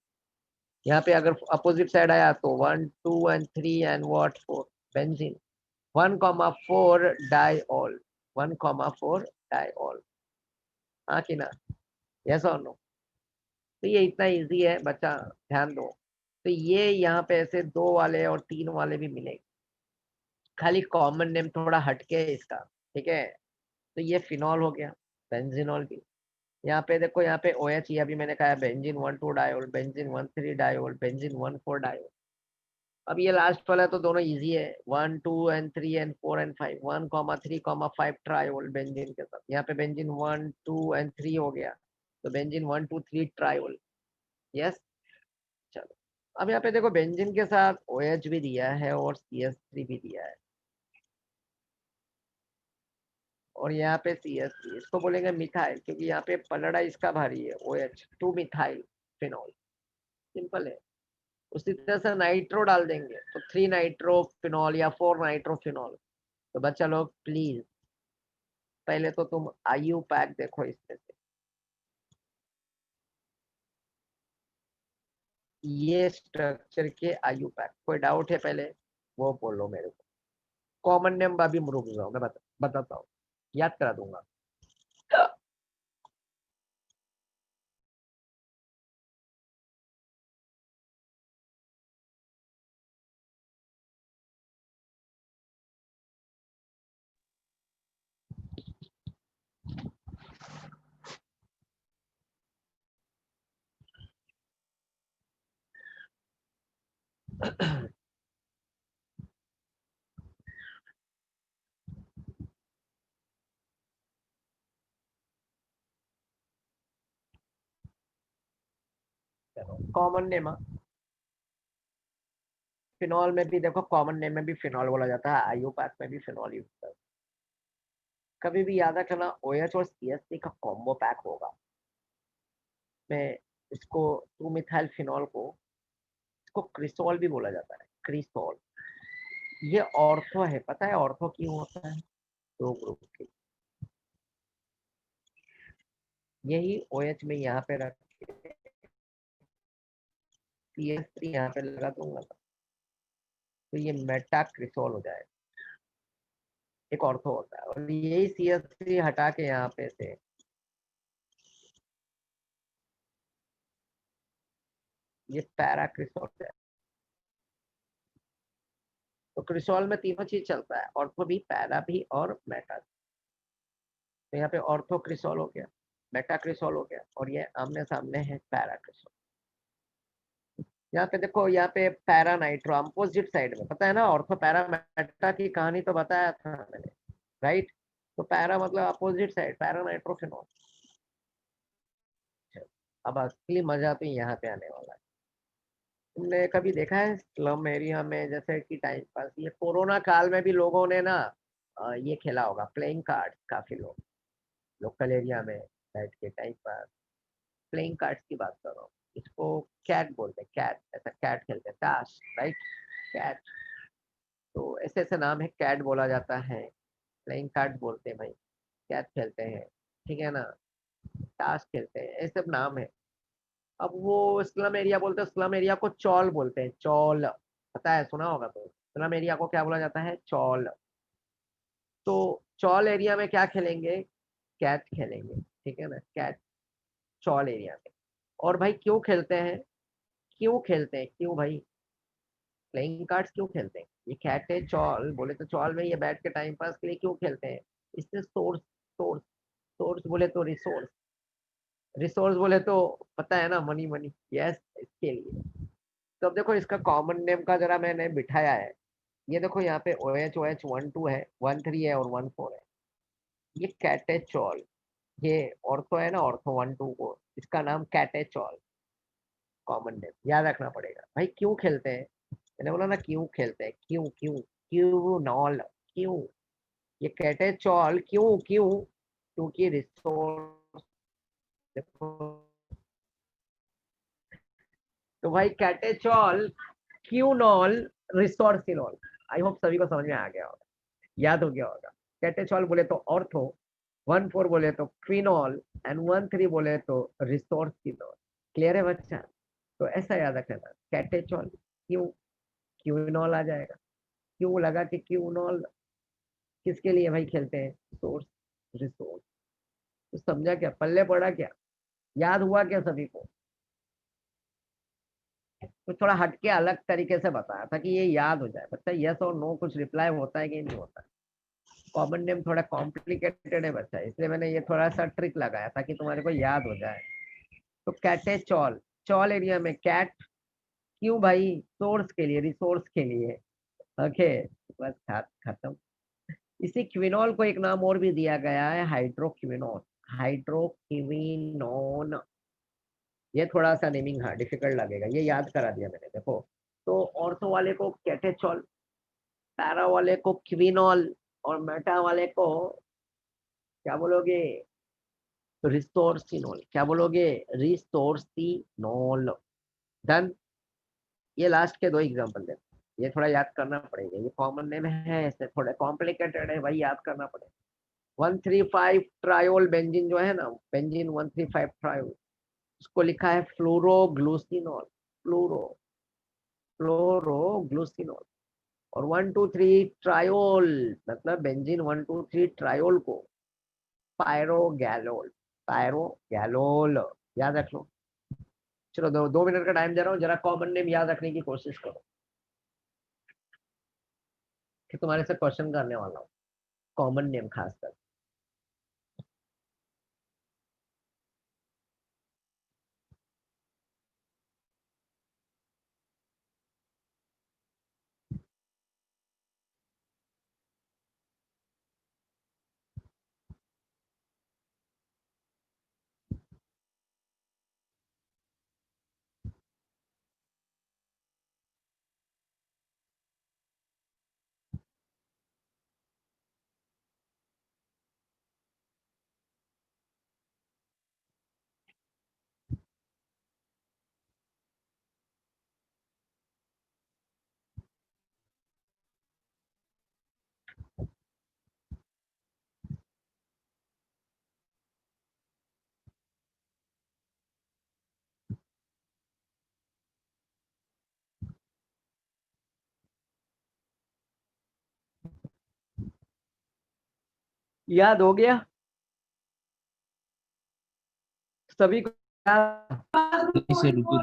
यहाँ पे अगर अपोजिट साइड आया तो 1, 2 एंड 3 एंड व्हाट 4, बेंजीन 1,4-डाइऑल, 1,4-डाइऑल। हाँ कि ना, यस और नो। तो ये इतना इजी है बच्चा, ध्यान दो। तो ये यहाँ पे ऐसे दो वाले और तीन वाले भी मिलेंगे, खाली कॉमन नेम थोड़ा हटके है इसका, ठीक है। तो ये फिनॉल हो गया, बेंजीनॉल भी। यहाँ पे देखो, यहाँ पे OH, ये अभी मैंने कहा बेंजीन 1,2-डाइऑल, बेंजीन 1,3-डाइऑल, बेंजीन 1,4-डाइऑल। अब ये लास्ट वाला तो दोनों इजी है, 1, 2 and 3 and 4 and 5, 1,3,5 triol benzene के साथ। यहाँ पे बेंजीन 1, 2 एंड 3 हो गया, तो बेंजीन 1, 2, 3 ट्रायोल। यस, चलो। अब यहाँ पे देखो बेंजीन के साथ OH भी दिया है और CH3 भी दिया है, और यहाँ पे CH3, इसको बोलेंगे मिथाइल, क्योंकि यहाँ पे पलड़ा इसका भारी है, OH 2 मिथाइल फिनॉल। सिंपल है। उसी तरह से नाइट्रो डाल देंगे तो 3 नाइट्रो फिनॉल या 4 नाइट्रो फिनॉल। तो बच्चा लोग प्लीज, पहले तो तुम IU पैक देखो इसमें से, ये स्ट्रक्चर के IU पैक, कोई डाउट है पहले वो बोलो मेरे को। कॉमन नेम अभी रुक जाओ, मैं बताता हूँ, याद करा दूंगा। कॉमन नेम, फिनॉल में भी देखो, कॉमन नेम में भी फिनॉल बोला जाता है, IU पैक में भी फिनॉल यूज करते हैं। कभी भी याद रखना, OH और CH3 का कॉम्बो पैक होगा। मैं इसको 2 मिथाइल फिनॉल को, इसको क्रिसोल भी बोला जाता है, क्रिसोल। ये ऑर्थो है, पता है ऑर्थो क्यों होता है, दो ग्रुप के। यही OH में यहाँ पे रख के CH3 यहाँ पे लगा दूंगा, तो ये मेटा क्रिसोल हो जाएगा, एक ऑर्थो होता है। और यही CH3 हटा के यहाँ पे से ये पैरा क्रिसोल है। तो क्रिसोल में तीनों चीज चलता है, ऑर्थो भी, पैरा भी और मेटा। तो यहाँ पे ऑर्थो क्रिसोल हो गया, मेटा क्रिसोल हो गया, और ये आमने सामने है पैरा क्रिसोल। यहाँ पे देखो, यहाँ पे पैरा नाइट्रो अपोजिट साइड में, पता है ना, ऑर्थो पैरा मेटा की कहानी तो बताया था मैंने, राइट। तो पैरा मतलब अपोजिट साइड, पैरा नाइट्रोफिनॉल। अब असली मजा तो यहाँ पे आने वाला है। तुमने कभी देखा है स्लम एरिया में, जैसे कि टाइम पास, ये कोरोना काल में भी लोगों ने ना ये खेला होगा प्लेइंग कार्ड, काफी लोग लोकल एरिया में बैठ के टाइम पर प्लेइंग कार्ड्स की बात कर रहा हूँ। इसको कैट बोलते हैं, कैट, ऐसा कैट खेलते हैं, ताश, राइट, कैट। तो ऐसे ऐसे नाम है, कैट बोला जाता है, प्लेइंग कार्ड बोलते हैं भाई, कैट खेलते हैं, ठीक है ना, ताश खेलते हैं, ऐसे सब नाम है। अब वो स्लम एरिया बोलते हैं, स्लम एरिया को चौल बोलते हैं, चौल, पता है, सुना होगा तो। स्लम एरिया को क्या बोला जाता है, चौल। तो चौल एरिया में क्या खेलेंगे, कैट खेलेंगे, ठीक है ना, कैट, चौल एरिया में। और भाई क्यों खेलते हैं, क्यों खेलते हैं, क्यों भाई प्लेइंग कार्ड्स क्यों खेलते हैं, ये कैट है, चौल बोले तो चौल में ये बैठ के टाइम पास के लिए क्यों खेलते हैं, इससे सोर्स, सोर्स, सोर्स बोले तो रिसोर्स, रिसोर्स बोले तो पता है ना, मनी, मनी, यस, इसके लिए। तो अब देखो इसका कॉमन नेम का जरा मैंने बिठाया है, ये देखो यहाँ पे OH 1 2 है, 1 3 है और 1 4 है, ये कैटेचॉल, ये ऑर्थो है ना, ऑर्थो 1 2 को, इसका नाम कैटेचॉल, कॉमन नेम याद रखना पड़ेगा भाई। क्यों खेलते हैं, मैंने बोला ना क्यों खेलते हैं, क्यों क्यों, क्यों नॉल, क्यों, ये कैटेचॉल क्यों क्यों, क्योंकि रिसोर्स, देखो, तो भाई कैटेचॉल, क्यूनॉल, रिसोर्सिनॉल, आई होप सभी को समझ में आ गया होगा, याद हो गया होगा। कैटेचॉल बोले तो ऑर्थो, 1 4 बोले तो क्विनॉल, एंड 1 3 बोले तो रिसोर्सिनॉल। क्लियर है बच्चा, तो ऐसा याद रखना, कैटेचॉल क्यों, क्यूनॉल आ जाएगा, क्यों लगा कि क्यूनॉल किसके लिए भाई खेलते हैं, सोर्स, रिसोर्स। तो समझा क्या, पल्ले पड़ा क्या, याद हुआ क्या सभी को। तो थोड़ा हटके अलग तरीके से बताया था कि ये याद हो जाए बच्चा, यस और नो कुछ रिप्लाई होता है कि नहीं होता है। कॉमन नेम थोड़ा कॉम्प्लिकेटेड है बच्चा, इसलिए मैंने ये थोड़ा सा ट्रिक लगाया ताकि तुम्हारे को याद हो जाए। तो कैट है चौल, चौल एरिया में कैट, क्यों भाई, सोर्स के लिए, रिसोर्स के लिए, ओके, बस खत्म। इसी क्विनॉल को एक नाम और भी दिया गया है, हाइड्रोक्विनोन, हाइड्रोक्विनोन। ये थोड़ा सा नेमिंग हाँ डिफिकल्ट लगेगा, ये याद करा दिया मैंने, देखो। तो ऑर्थो वाले को कैटेचॉल, पैरा वाले को क्विनॉल, और मेटा वाले को क्या बोलोगे, रिस्टोर्सिनोल, क्या बोलोगे, रिस्टोर्सिनोल। डन। ये लास्ट के दो एग्जांपल दे, ये थोड़ा याद करना पड़ेगा, ये कॉमन नेम है, ऐसे थोड़े कॉम्प्लिकेटेड है भाई, याद करना पड़ेगा। 1 3 5 ट्रायोल बेंजीन जो है ना, बेंजीन 1 3 5 ट्रायोल, उसको लिखा है फ्लोरोग्लूसिनोल, फ्लोरो, फ्लोरोग्लूसिनोल। और 1 2 3 ट्रायोल, मतलब बेंजीन 1 2 3 ट्रायोल को पायरोगैलोल, पायरोगैलोल, याद रख लो। चलो 2 मिनट का टाइम दे रहा हूँ, जरा कॉमन नेम याद रखने की कोशिश करो, कि तुम्हारे से क्वेश्चन करने वाला हूँ, कॉमन नेम खासकर। याद हो गया सभी को, से रुको।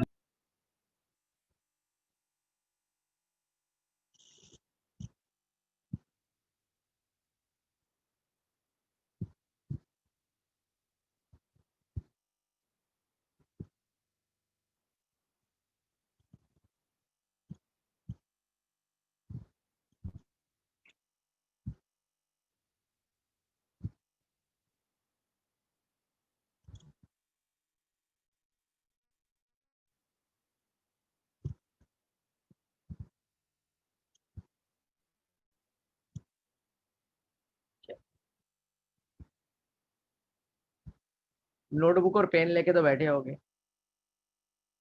नोटबुक और पेन लेके तो बैठे होगे।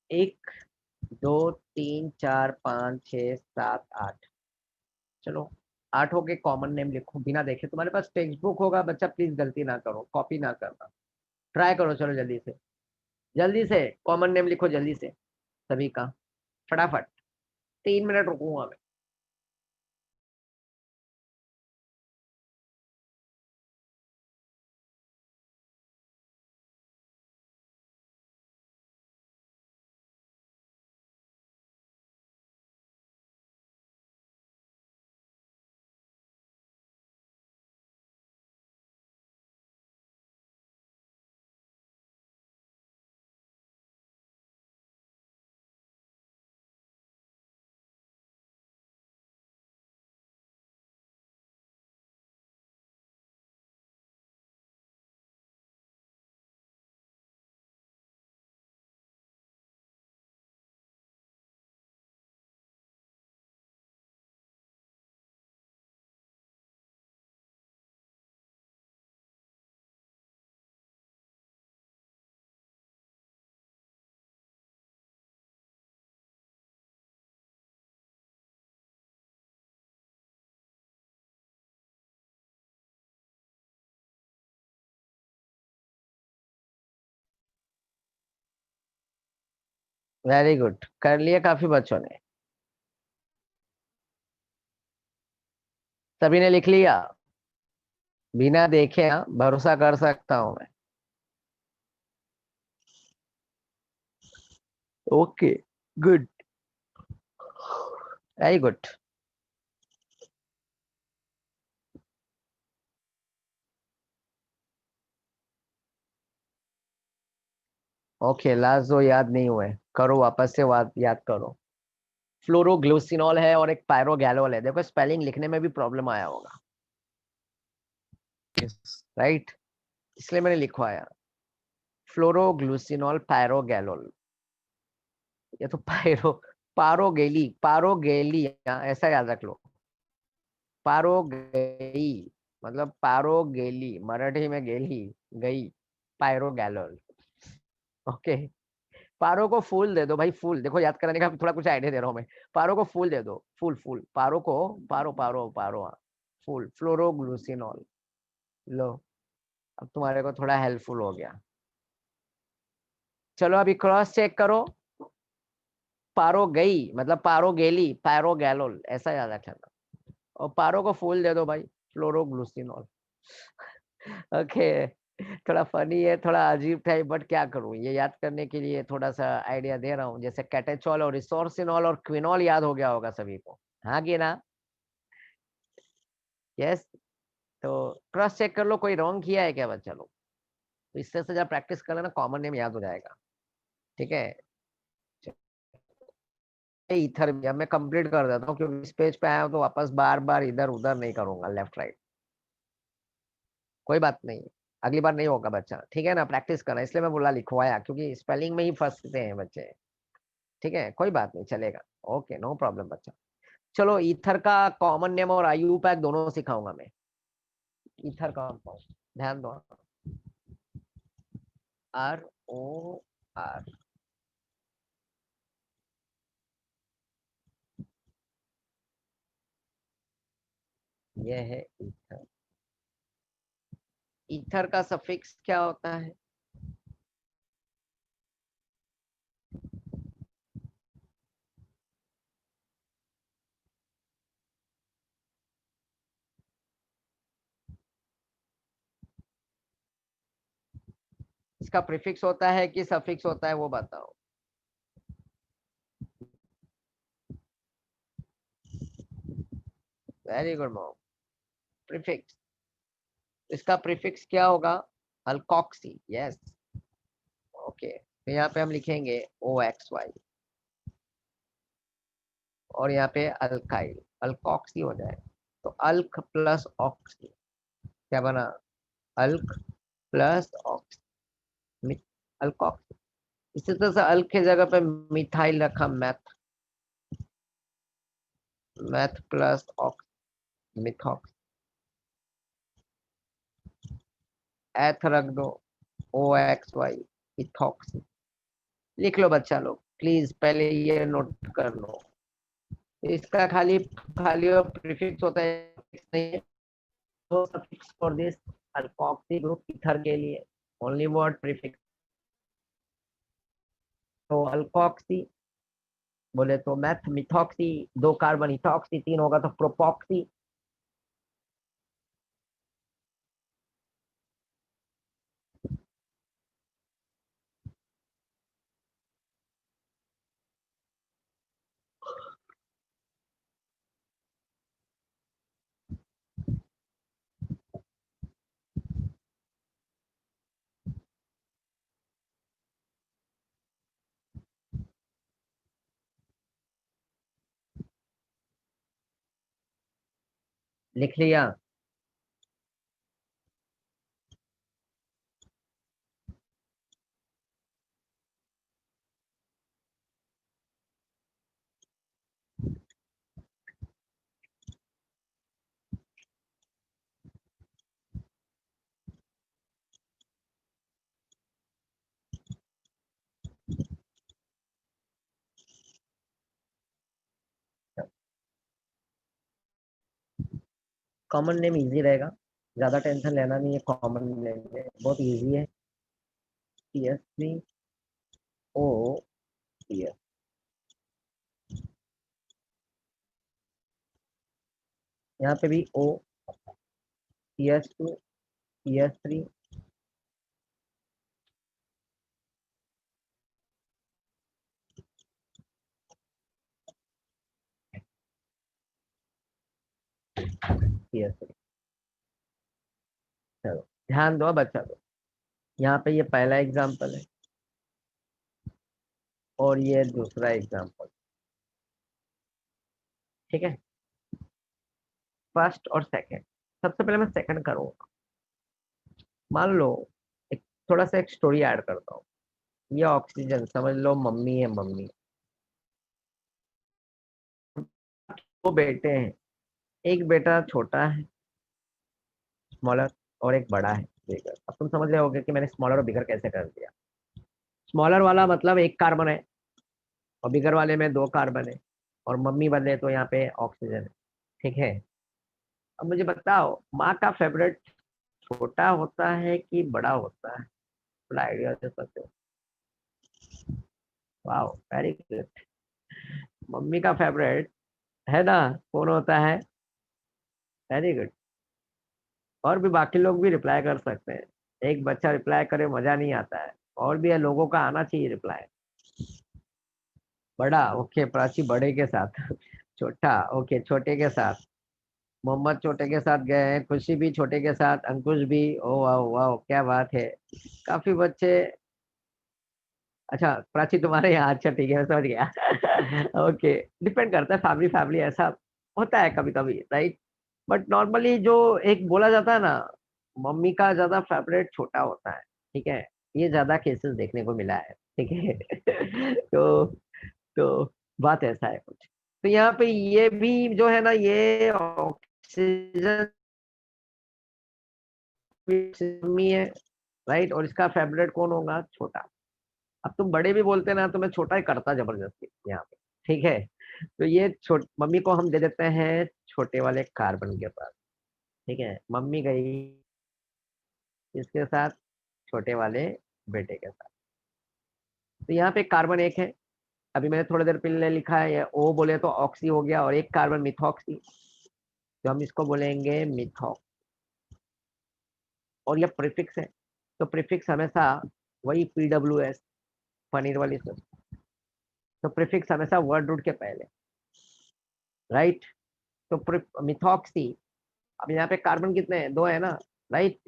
1 2 3 4 5 6 7 8। चलो 8 हो गए। कॉमन नेम लिखो बिना देखे। तुम्हारे पास टेक्स्ट बुक होगा बच्चा, प्लीज गलती ना करो, कॉपी ना करना। ट्राई करो, चलो जल्दी से, जल्दी से कॉमन नेम लिखो जल्दी से सभी का, फटाफट। 3 मिनट रुकूंगा मैं। वेरी गुड, कर लिया काफी बच्चों ने। सभी ने लिख लिया? बिना देखे, हाँ, भरोसा कर सकता हूं मैं। Okay, good, very good. Okay, last दो याद नहीं हुए, करो वापस से, याद करो। फ्लोरोग्लूसिनॉल है और एक पायरोगैलोल है। देखो स्पेलिंग लिखने में भी प्रॉब्लम आया होगा, यस। राइट? इसलिए मैंने लिखवाया फ्लोरोग्लूसिनॉल पायरोगैलोल। ये तो पारोगेली, पारोगेली, ऐसा याद रख लो। पारोगेई मतलब पारोगेली, मराठी में गेली गई, पायरोगैलोल। ओके। पारो को फूल दे दो भाई, फूल। देखो याद कराने का थोड़ा कुछ आइडिया दे रहा हूँ मैं। पारो को फूल दे दो, फूल फूल, पारो को, पारो पारो पारो, हाँ, फूल, फ्लोरोग्लूसिनॉल। लो, अब तुम्हारे को थोड़ा हेल्पफुल हो गया। चलो अभी क्रॉस चेक करो। पारो गई मतलब पारो गेली, पैरो गैलोल, ऐसा याद रखना। और पारो को फूल दे दो भाई, फ्लोरोग्लूसिनॉल। ओके। थोड़ा फनी है, थोड़ा अजीब था, बट क्या करूं, ये याद करने के लिए थोड़ा सा आइडिया दे रहा हूँ। जैसे कैटेचॉल और रिसोर्सिनॉल और क्विनॉल याद हो गया होगा सभी को, हाँ कि ना? यस। तो क्रॉस चेक कर लो, कोई रॉन्ग किया है क्या बच्चा लोग? तो इससे से जब प्रैक्टिस कर लेना, कॉमन नेम याद हो जाएगा। ठीक है। इथर भी अब मैं कंप्लीट कर देता हूँ, क्योंकि इस पेज पे आया हूँ तो वापस बार बार इधर उधर नहीं करूंगा, लेफ्ट राइट। कोई बात नहीं, अगली बार नहीं होगा बच्चा, ठीक है ना? प्रैक्टिस करना, इसलिए मैं बोला लिखवाया, क्योंकि स्पेलिंग में ही फंसते हैं बच्चे। ठीक है, कोई बात नहीं, चलेगा। ओके, नो प्रॉब्लम बच्चा। चलो ईथर का कॉमन नेम और आयु पैक दोनों सिखाऊंगा मैं। ईथर कंपाउंड, ध्यान दो। ROR, ये है ईथर। ईथर का सफिक्स क्या होता है? इसका प्रीफिक्स होता है कि सफिक्स होता है, वो बताओ। Very good mom. प्रीफिक्स, इसका प्रीफिक्स क्या होगा? Alkoxy, yes. ओके, तो यहाँ पे हम लिखेंगे OXY, और यहाँ पे अल्काइल, अल्कोक्सी हो जाए। तो अल्क प्लस ऑक्सी क्या बना? अल्क प्लस ऑक्स, अल्कोक्सी। इसी तरह से अल्क की जगह पे मिथाइल रखा, मैथ, मैथ प्लस ऑक्स, मिथॉक्स। एथ रख दो, OXY इथॉक्सी। लिख लो बच्चा लोग प्लीज, पहले ये नोट कर लो। इसका खाली खाली और प्रीफिक्स होता है, नहीं है। तो suffix for this alkoxy group ether के लिए ओनली वर्ड प्रीफिक्स। तो अल्कोक्सी बोले तो मैथ मिथॉक्सी, 2 कार्बन इथॉक्सी, 3 होगा तो प्रोपॉक्सी। लिख लिया? कॉमन नेम इजी रहेगा, ज्यादा टेंशन लेना नहीं है। कॉमन नेम में बहुत इजी है। CS3O। यहाँ पे भी O, CS2, CS3। CS3। चलो ध्यान दो बच्चा दो, यहाँ पे ये पहला एग्जाम्पल है और ये दूसरा एग्जाम्पल। ठीक है, फर्स्ट और सेकंड। सबसे पहले मैं सेकंड करूँगा। मान लो एक थोड़ा सा एक स्टोरी ऐड करता हूँ। ये ऑक्सीजन समझ लो मम्मी है, मम्मी। दो बेटे हैं, एक बेटा छोटा है स्मॉलर, और एक बड़ा है बिगर। अब तुम समझ रहे होगे कि मैंने स्मॉलर और बिगर कैसे कर दिया। स्मॉलर वाला मतलब 1 कार्बन है और बिगर वाले में 2 कार्बन है, और मम्मी बदले तो यहाँ पे ऑक्सीजन है। ठीक है, अब मुझे बताओ माँ का फेवरेट छोटा होता है कि बड़ा होता है? थोड़ा आइडिया दे सकते हो? वाह, वेरी गुड। मम्मी का फेवरेट है ना, कौन होता है? Very good. और भी बाकी लोग भी रिप्लाई कर सकते हैं। एक बच्चा रिप्लाई करे मजा नहीं आता है, और भी है लोगों का आना चाहिए रिप्लाई। बड़ा, ओके, प्राची बड़े के साथ। छोटा, ओके, छोटे के साथ। मोहम्मद छोटे के साथ गए हैं, खुशी भी छोटे के साथ, अंकुश भी। ओ वाह वाह, क्या बात है, काफी बच्चे। अच्छा प्राची तुम्हारे यहाँ, अच्छा ठीक है मैं समझ गया। ओके, डिपेंड करता है, फैमिली फैमिली ऐसा होता है कभी कभी, राइट। बट नॉर्मली जो एक बोला जाता है ना, मम्मी का ज्यादा फेवरेट छोटा होता है। ठीक है, ये ज्यादा केसेस देखने को मिला है। ठीक है। तो बात ऐसा है कुछ। तो यहाँ पे ये भी जो है ना, ये ऑक्सीजन मम्मी है, राइट, और इसका फेवरेट कौन होगा? छोटा। अब तुम बड़े भी बोलते ना तो मैं छोटा ही करता जबरदस्ती यहाँ पे। ठीक है, तो ये मम्मी को हम दे देते हैं छोटे वाले कार्बन के पास। ठीक है, मम्मी गई इसके साथ छोटे वाले बेटे के साथ। तो यहाँ पे कार्बन 1 है। अभी मैंने थोड़ी देर पहले लिखा है, ये O बोले तो ऑक्सी हो गया, और 1 कार्बन मिथॉक्सी, तो हम इसको बोलेंगे मिथॉक्स। और ये प्रीफिक्स है, तो प्रीफिक्स हमेशा वही PWS, पनीर वाली सोच। तो प्रीफिक्स हमेशा वर्ड रूट के पहले, राइट। तो मिथॉक्सी। अब यहाँ पे कार्बन कितने हैं? 2 है ना, राइट।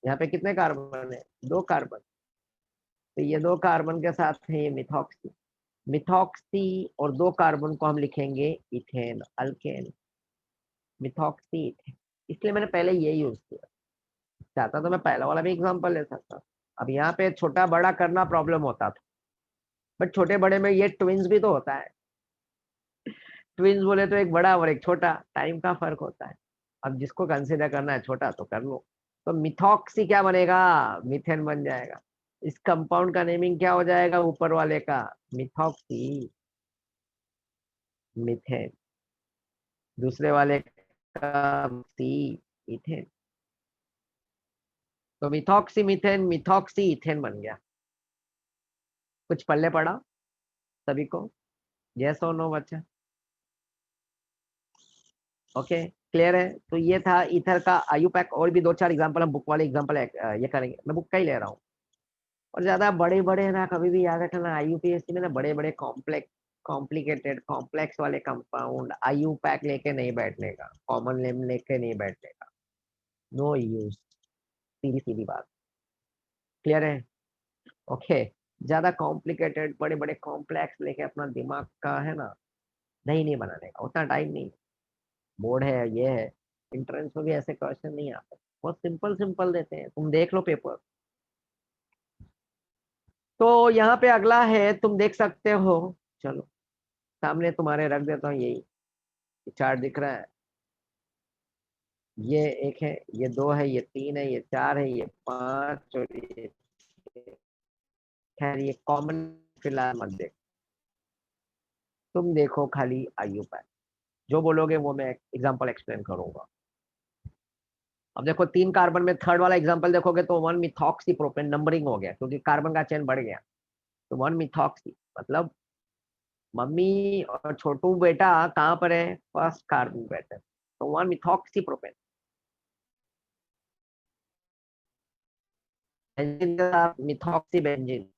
यहाँ पे कितने कार्बन है? 2 कार्बन। तो ये 2 कार्बन के साथ है ये मिथॉक्सी। मिथॉक्सी और 2 कार्बन को हम लिखेंगे इथेन, अल्केन। मिथॉक्सी इथेन, इसलिए मैंने पहले ये यूज किया। चाहता तो मैं पहला वाला भी एग्जांपल ले सकता। अब यहाँ पे छोटा बड़ा करना प्रॉब्लम होता था, बट छोटे बड़े में ये ट्विंस भी तो होता है। ट्विंस बोले तो एक बड़ा और एक छोटा, टाइम का फर्क होता है। अब जिसको कंसिडर करना है छोटा तो कर लो। तो मिथॉक्सी क्या बनेगा? मीथेन बन जाएगा। इस कंपाउंड का नेमिंग क्या हो जाएगा ऊपर वाले का? Methoxy methane. दूसरे वाले का सी इथेन। तो मिथॉक्सी मिथेन मिथॉक्सी इथेन बन गया। कुछ पल्ले पड़ा सभी को? यस और नो बच्चा? ओके क्लियर है। तो ये था ईथर का आयु पैक। और भी दो चार एग्जांपल हम बुक वाले एग्जांपल ये करेंगे, मैं बुक का ही ले रहा हूँ। और ज्यादा बड़े बड़े ना कभी भी याद रखना, आईयूपीएससी में ना बड़े बड़े कॉम्प्लिकेटेड कॉम्प्लेक्स वाले कंपाउंड आयु पैक लेके नहीं बैठने का, कॉमन नेम लेके नहीं बैठने का, नो यूज। सीधी सीधी बात। क्लियर है? ओके। ज्यादा कॉम्प्लिकेटेड बड़े बड़े कॉम्प्लेक्स लेके अपना दिमाग का है ना दही नहीं बनाने का, उतना टाइम नहीं। बोर्ड है ये है, इंट्रेंस में भी ऐसे क्वेश्चन नहीं आते, बहुत सिंपल सिंपल देते हैं, तुम देख लो पेपर। तो यहाँ पे अगला है, तुम देख सकते हो। चलो सामने तुम्हारे रख देता हूँ, यही चार्ट दिख रहा है। ये एक है, ये दो है, ये तीन है, ये चार है, ये पांच और ये छह। खैर ये कॉमन फिलहाल मत देख, तुम देखो खाली आयु पैक। जो बोलोगे वो मैं एग्जांपल एक्सप्लेन करूंगा। अब देखो तीन कार्बन में थर्ड वाला एग्जांपल देखोगे तो वन मिथॉक्सी प्रोपेन नंबरिंग हो गया क्योंकि कार्बन का चेन बढ़ गया। तो वन मिथॉक्सी मतलब मम्मी और छोटू बेटा कहाँ पर है? फर्स्ट कार्बन पे है। तो वन मिथॉक्सी प्रोपेन बेंजीन के साथ मिथॉक्सी बेंजीन।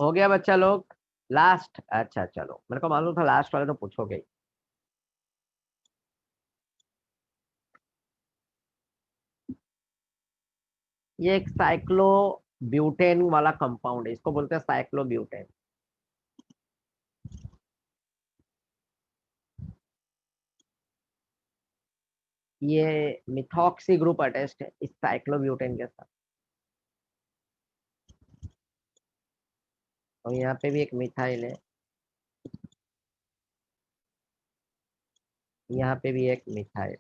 हो गया बच्चा लोग? लास्ट, अच्छा चलो, मेरे को मालूम था लास्ट वाले तो पूछोगे ही। ये एक साइक्लो ब्यूटेन वाला कंपाउंड है, इसको बोलते हैं साइक्लो ब्यूटेन। ये मिथॉक्सी ग्रुप अटैच्ड है इस साइक्लो ब्यूटेन के साथ। और यहाँ पे भी एक मिथाइल है, यहाँ पे भी एक मिथाइल।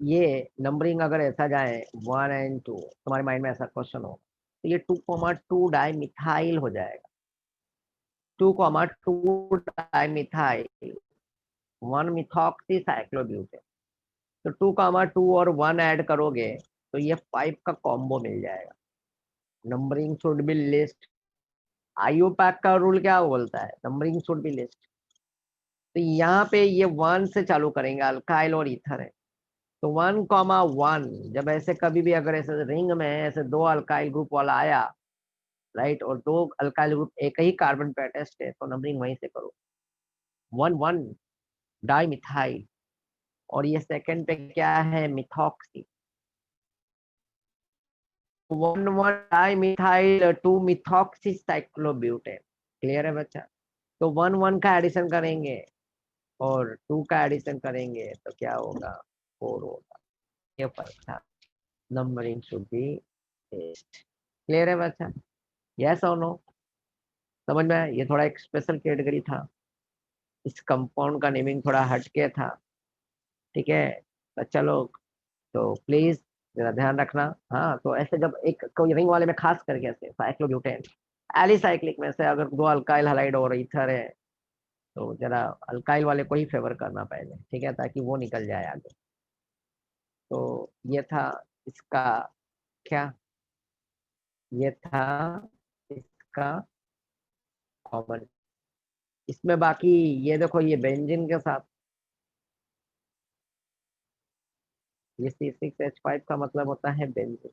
ये नंबरिंग अगर ऐसा जाए 1 और 2, तुम्हारे माइंड में ऐसा क्वेश्चन हो तो ये 2,2 डाई मिथाइल हो जाएगा। 2,2 di methyl, one methoxy cyclobutane. तो 2,2 और 1 ऐड करोगे तो ये 5 का कॉम्बो मिल जाएगा। Numbering should B list. आयु पैक का रूल क्या बोलता है? Numbering should B list. तो यहाँ पे ये 1 से चालू करेंगे, अल्काइल और ईथर है। तो 1,1 जब ऐसे कभी भी अगर ऐसे रिंग में ऐसे दो अल्काइल ग्रुप वाला आया, राइट, और दो अल्काइल ग्रुप एक ही कार्बन पे अटैच्ड है तो नंबरिंग वहीं से करो। 1,1 डाई मिथाइल। और ये सेकंड पे क्या है? Methoxy. 1,1 di methyl 2 methoxy cyclobutane. Clear है बच्चा? तो 1,1 का एडिशन करेंगे और 2 का एडिशन करेंगे तो क्या होगा? 4 होगा। ये फर्क था। Numbering should be test. Clear है बच्चा? यस और नो? समझ में आया? ये थोड़ा एक स्पेशल कैटेगरी था, इस कंपाउंड का नेमिंग थोड़ा हटके था। ठीक है बच्चा लोग? तो प्लीज जरा ध्यान रखना। हाँ तो ऐसे जब एक कोई रिंग वाले में खास करके ऐसे साइक्लोब्यूटेन एलिसाइक्लिक में से अगर दो अल्काइल हलाइड और ईथर है तो जरा अल्काइल वाले को ही फेवर करना पहले, ठीक है, ताकि वो निकल जाए आगे। तो ये था इसका क्या, ये था इसका कॉमन। इसमें बाकी ये देखो, ये बेंजीन के साथ ये C6H5 का मतलब होता है बेंजीन।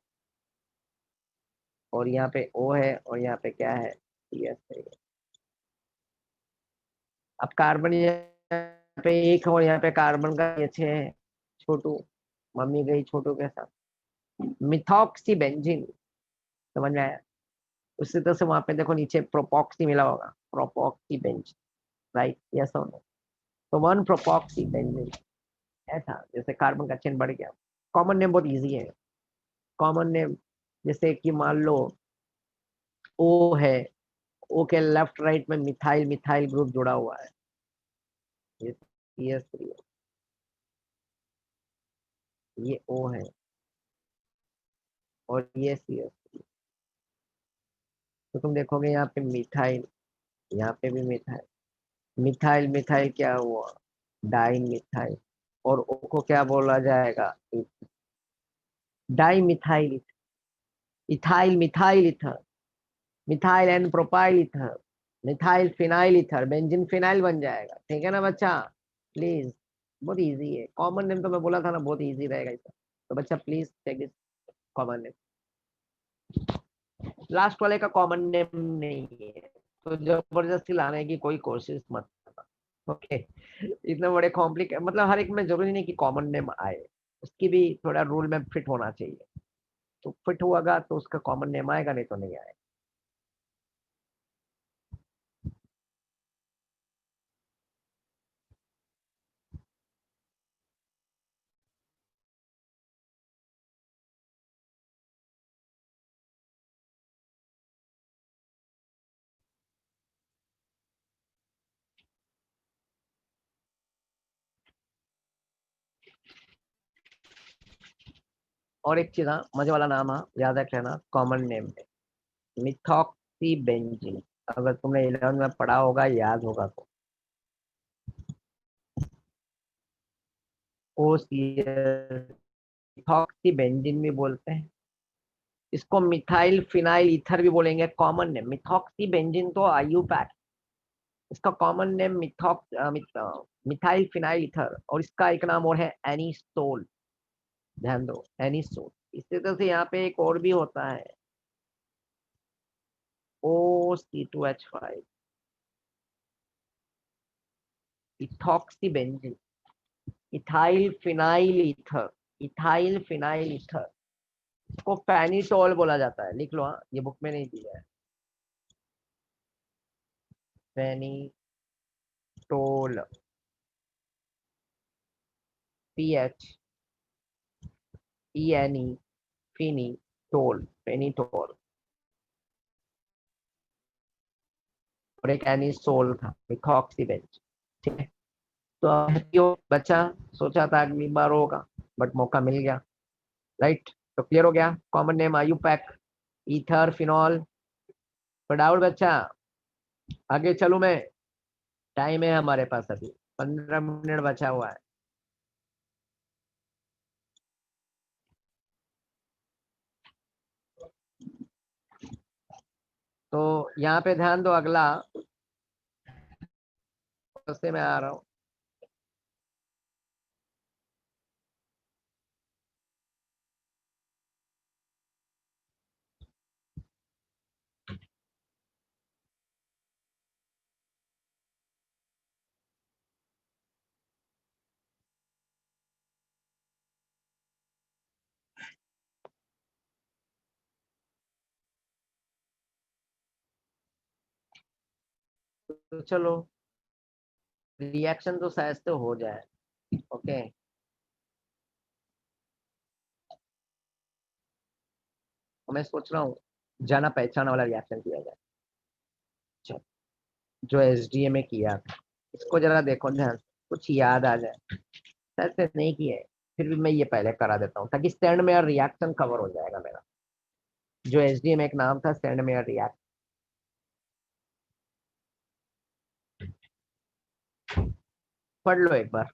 और यहाँ पे O है और यहाँ पे क्या है, CS है। अब कार्बन यहाँ पे एक और यहाँ पे कार्बन का ये 6 है। छोटू, मम्मी गई छोटू के साथ। मिथॉक्सी बेंजीन, समझ में आया? उसी तरह से वहां पे देखो नीचे प्रोपॉक्सी मिला होगा, प्रोपॉक्सी बेंजीन, राइट, यस और नो? तो 1 प्रोपॉक्सी बेंजीन ऐसा, जैसे कार्बन का चेन बढ़ गया। कॉमन नेम बहुत इजी है। कॉमन नेम जैसे कि मान लो ओ है, ओ के लेफ्ट राइट में मिथाइल मिथाइल ग्रुप जुड़ा हुआ है, ये CS3 है, ये O है और ये CS3। तो तुम देखोगे यहाँ पे मिथाइल, यहाँ पे भी मिथाइल, मिथाइल मिथाइल क्या हुआ, डाई मिथाइल। और O को क्या बोला जाएगा, di methyl, ethyl methyl ether, methyl and propyl ether, methyl phenyl ether, benzene phenyl बन जाएगा। ठीक है ना बच्चा? प्लीज, बहुत इजी है। कॉमन नेम तो मैं बोला था ना, बहुत इजी रहेगा इसका। तो बच्चा please take this common name. Last वाले का कॉमन नेम नहीं है, तो जबरदस्ती लाने की कोई कोशिश मत करना, ओके? इतने बड़े कॉम्प्लिकेट, मतलब हर एक में जरूरी नहीं कि कॉमन नेम आए, उसकी भी थोड़ा रूल में फिट होना चाहिए। तो फिट हुआ तो उसका कॉमन नेम आएगा, नहीं तो नहीं आएगा। और एक चीज, हाँ, मजे वाला नाम, हाँ, याद रख लेना, कॉमन नेम है मिथॉक्सी बेंजीन। अगर तुमने 11 में पढ़ा होगा, याद होगा तो ओ सी मिथॉक्सी बेंजीन भी बोलते हैं इसको, मिथाइल फिनाइल ईथर भी बोलेंगे। कॉमन नेम मिथॉक्सी बेंजीन तो IUPAC, इसका common name methyl phenyl ether, और इसका एक नाम और है एनिसोल। ध्यान दो, एनिसोल। इसी तरह से यहाँ पे एक और भी होता है, OC2H5, ethoxy benzene, ethyl phenyl ether, ethyl phenyl ether, इसको फेनिटोल बोला जाता है। लिख लो, हाँ, ये बुक में नहीं दिया है। फेनिटोल, PHENE, फिनिटोल, फेनिटोल। और एक एनिसोल था, मिथॉक्सीबेंज। ठीक है? तो क्यों बच्चा, सोचा था अगली बार होगा, बट मौका मिल गया, राइट? तो क्लियर हो गया, common name IUPAC, ether, phenol. तो डाउट बच्चा, आगे चलूं मैं? टाइम है हमारे पास, अभी 15 मिनट बचा हुआ है। तो यहाँ पे ध्यान दो, अगला से मैं आ रहा हूँ। तो चलो, रिएक्शन तो शायद से हो जाए, ओके? तो मैं सोच रहा हूँ जाना पहचाना वाला रिएक्शन किया जाए। चलो, जो SDA में किया था, इसको जरा देखो ध्यान से, कुछ याद आ जाए। शायद से नहीं किया है, फिर भी मैं ये पहले करा देता हूँ ताकि स्टैंड में रिएक्शन कवर हो जाएगा मेरा। जो SDA में एक नाम था, स्टैंड में रिएक्ट, पढ़ लो एक बार,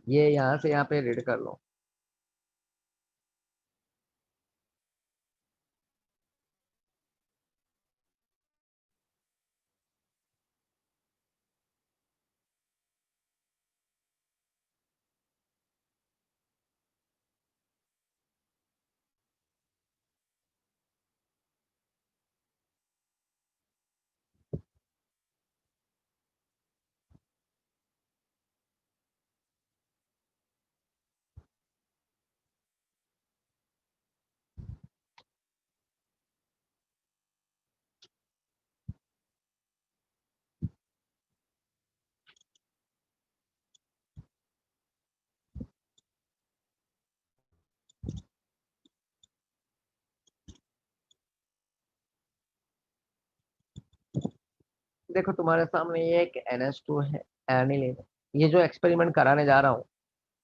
ये यहाँ से यहाँ पे रीड कर लो। देखो तुम्हारे सामने ये एक NH2 है, एनिलीन। ये जो एक्सपेरिमेंट कराने जा रहा हूँ,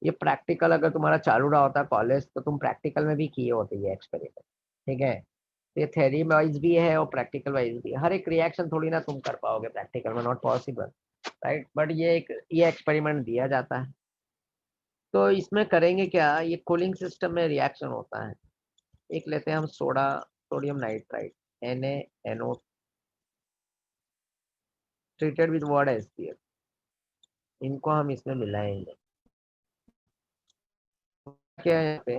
ये प्रैक्टिकल अगर तुम्हारा चालू रहा होता कॉलेज तो तुम प्रैक्टिकल में भी किए होते ये एक्सपेरिमेंट। ठीक है, ये थ्योरी वाइज भी है और प्रैक्टिकल वाइज भी है। हर एक रिएक्शन थोड़ी ना तुम कर पाओगे प्रैक्टिकल में, नॉट पॉसिबल, राइट। बट ये एक्सपेरिमेंट दिया जाता है। तो इसमें करेंगे क्या, ये कूलिंग सिस्टम में रिएक्शन होता है। एक लेते हैं हम sodium nitrite, NaNO treated with water HCl। इनको हम इसमें मिलाएंगे। क्या है यहाँ पे,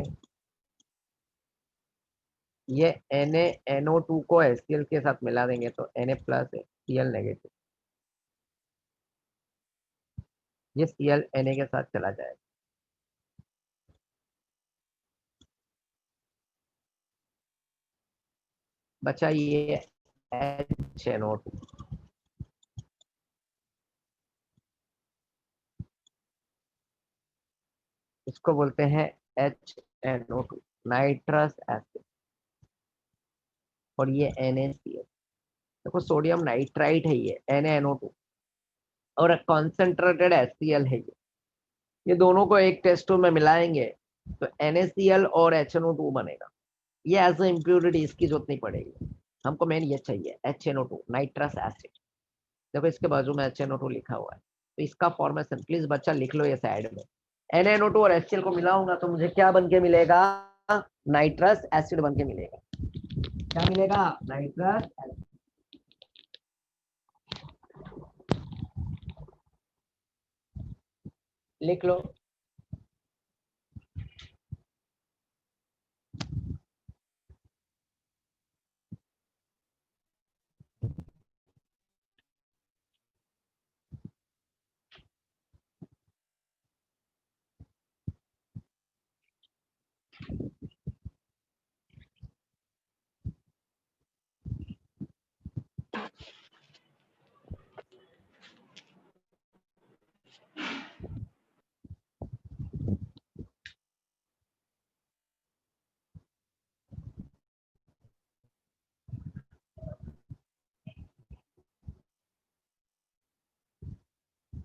ये NaNO2 को HCl के साथ मिला देंगे तो Na प्लस है, Cl नेगेटिव। ये Cl Na के साथ चला जाएगा। बचा ये HNO2। इसको बोलते हैं HNO2, नाइट्रस एसिड। और ये NaCl। देखो सोडियम नाइट्राइट है ये, NaNO2, और कॉन्सेंट्रेटेड HCl है ये दोनों को एक टेस्ट ट्यूब में मिलाएंगे तो NaCl और HNO2 बनेगा। ये एज ए इम्प्योरिटी इसकी जरूरत नहीं पड़ेगी, हमको मेन ये चाहिए HNO2 नाइट्रस एसिड। देखो इसके बाजू में HNO2 लिखा हुआ है, तो इसका फॉर्मेशन प्लीज बच्चा लिख लो ये साइड में। NaNO2 और HCl को मिलाऊंगा तो मुझे क्या बन के मिलेगा, नाइट्रस एसिड बन के मिलेगा। क्या मिलेगा, नाइट्रस एसिड। लिख लो।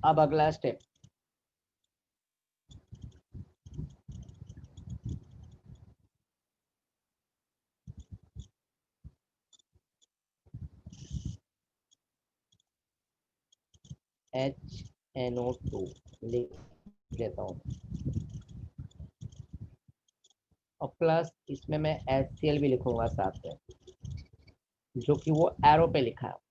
अब अगला स्टेप, HNO2 लिख देता हूँ, और प्लस इसमें मैं HCl भी लिखूंगा साथ में, जो कि वो एरो पे लिखा है।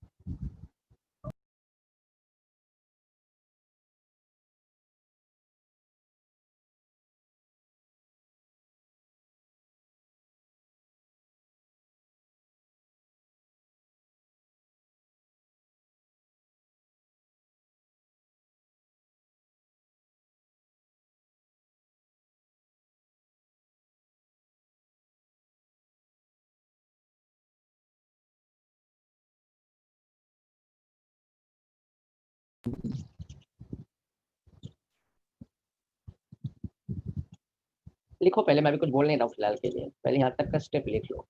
लिखो पहले, मैं भी कुछ बोल नहीं रहा हूँ फिलहाल के लिए, पहले यहाँ तक का स्टेप लिख लो।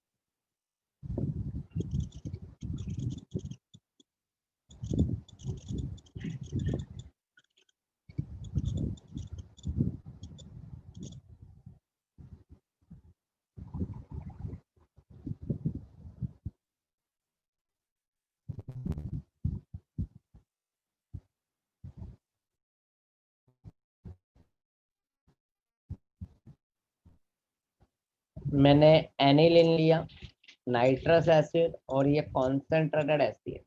मैंने एनिलीन लिया, नाइट्रस एसिड, और ये कॉन्सेंट्रेटेड एसिड।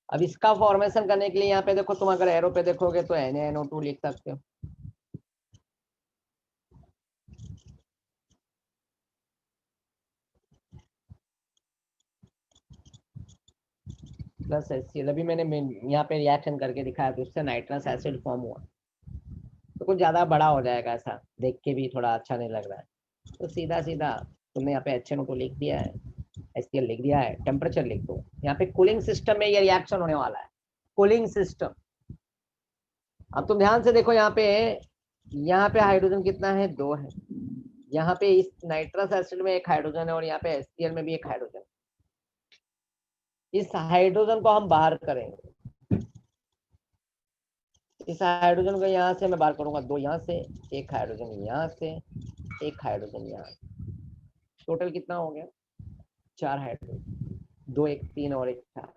अब इसका फॉर्मेशन करने के लिए यहाँ पे देखो, तुम अगर एरो पे देखोगे तो NaNO2 लिख सकते हो, प्लस HCl। अभी मैंने यहाँ पे रिएक्शन करके दिखाया तो इससे नाइट्रस एसिड फॉर्म हुआ। तो कुछ ज्यादा बड़ा हो जाएगा, ऐसा देख के भी थोड़ा अच्छा नहीं लग रहा है, तो सीधा सीधा तुमने यहाँ पे HNO2 लिख दिया है, HCl लिख दिया है, टेम्परेचर लिख दो। यहाँ पे कूलिंग सिस्टम में ये रिएक्शन होने वाला है, कूलिंग सिस्टम। अब तुम ध्यान से देखो, यहाँ पे हाइड्रोजन कितना है, 2 है। यहाँ पे इस नाइट्रस एसिड में एक हाइड्रोजन है और यहाँ पे HCl में भी एक हाइड्रोजन। इस हाइड्रोजन को हम बाहर करेंगे, इस हाइड्रोजन को यहाँ से मैं बाहर करूंगा, 2 यहाँ से, 1 हाइड्रोजन यहाँ से, 1 हाइड्रोजन यहाँ से, टोटल कितना हो गया? 4 हाइड्रोजन, 2 1 3 और 1 4।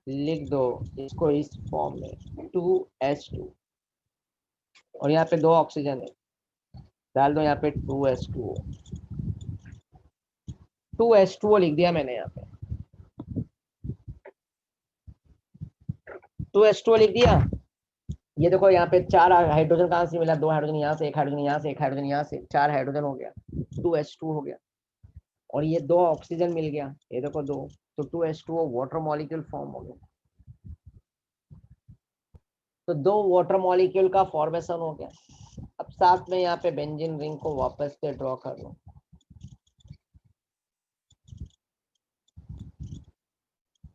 लिख दो इसको इस फॉर्म में 2s2, और यहाँ पे 2 ऑक्सीजन है, डाल दो यहाँ पे 2s2, 2s2 लिख दिया मैंने यहाँ पे, 2s2 लिख दिया। ये देखो यहाँ पे 4 हाइड्रोजन कहाँ से मिला? 2 हाइड्रोजन यहाँ से, 1 हाइड्रोजन यहाँ से, 1 हाइड्रोजन यहाँ से, 4 हाइड्रोजन हो गया, 2s2 हो गया। और ये 2 ऑक्सीजन मिल गया, ये देखो 2, तो 2s2 वाटर मॉलिक्यूल फॉर्म हो गया। तो 2 वाटर मॉलिक्यूल का फॉर्मेशन हो गया। अब साथ में यहाँ पे बेंजीन रिंग को वापस से ड्रॉ कर लो।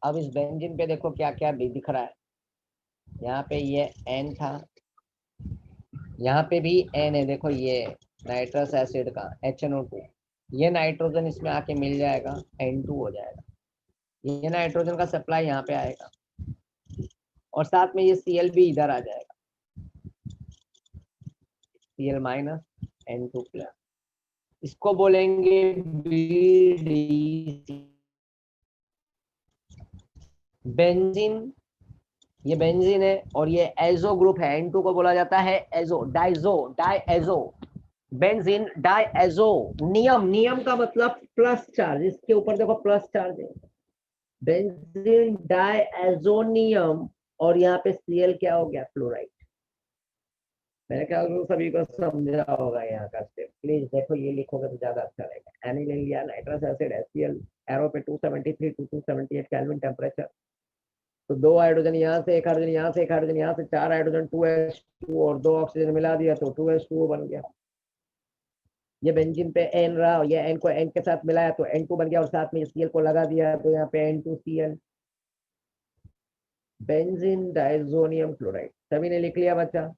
अब इस बेंजीन पे देखो क्या क्या भी दिख रहा है। यहाँ पे ये N था, यहाँ पे भी N है, देखो ये नाइट्रस एसिड का HNO2, ये नाइट्रोजन इसमें आके मिल जाएगा, N2 हो जाएगा। ये नाइट्रोजन का सप्लाई यहाँ पे आएगा, और साथ में ये Cl भी इधर आ जाएगा, Cl माइनस N2 प्लस, इसको बोलेंगे BDC। बेंजीन, ये बेंजीन है, और ये एजो ग्रुप है, N2 को बोला जाता है एजो, डाइजो, डाइएजो, बेंजीन डाइएजो। नियम, नियम का मतलब प्लस चार्ज, इसके ऊपर देखो प्लस चार्ज है, बेंजीन डाइएजोनियम, और यहाँ पे Cl क्या हो गया? फ्लोराइड। मेरे ख्याल से सभी को समझा होगा यहाँ का स्टेप। प्लीज देखो ये लिखोगे तो ज्यादा अच्छा रहेगा। एनिलीन लिया, नाइट्रस एसिड HCl, एरो पे 273 to 278 केल्विन टेम्परेचर, तो 2 हाइड्रोजन यहाँ से, 1 हाइड्रोजन यहाँ से, 1 हाइड्रोजन यहाँ से, 4 हाइड्रोजन 2s2 और 2 ऑक्सीजन मिला दिया तो 2s2 बन गया। ये बेंजीन पे N रहा, ये N को N के साथ मिलाया तो N2 बन गया, और साथ में Cl को लगा दिया तो यहाँ पे N2Cl, बेंजीन डाइजोनियम क्लोराइड। सभी ने लिख लिया बच्चा?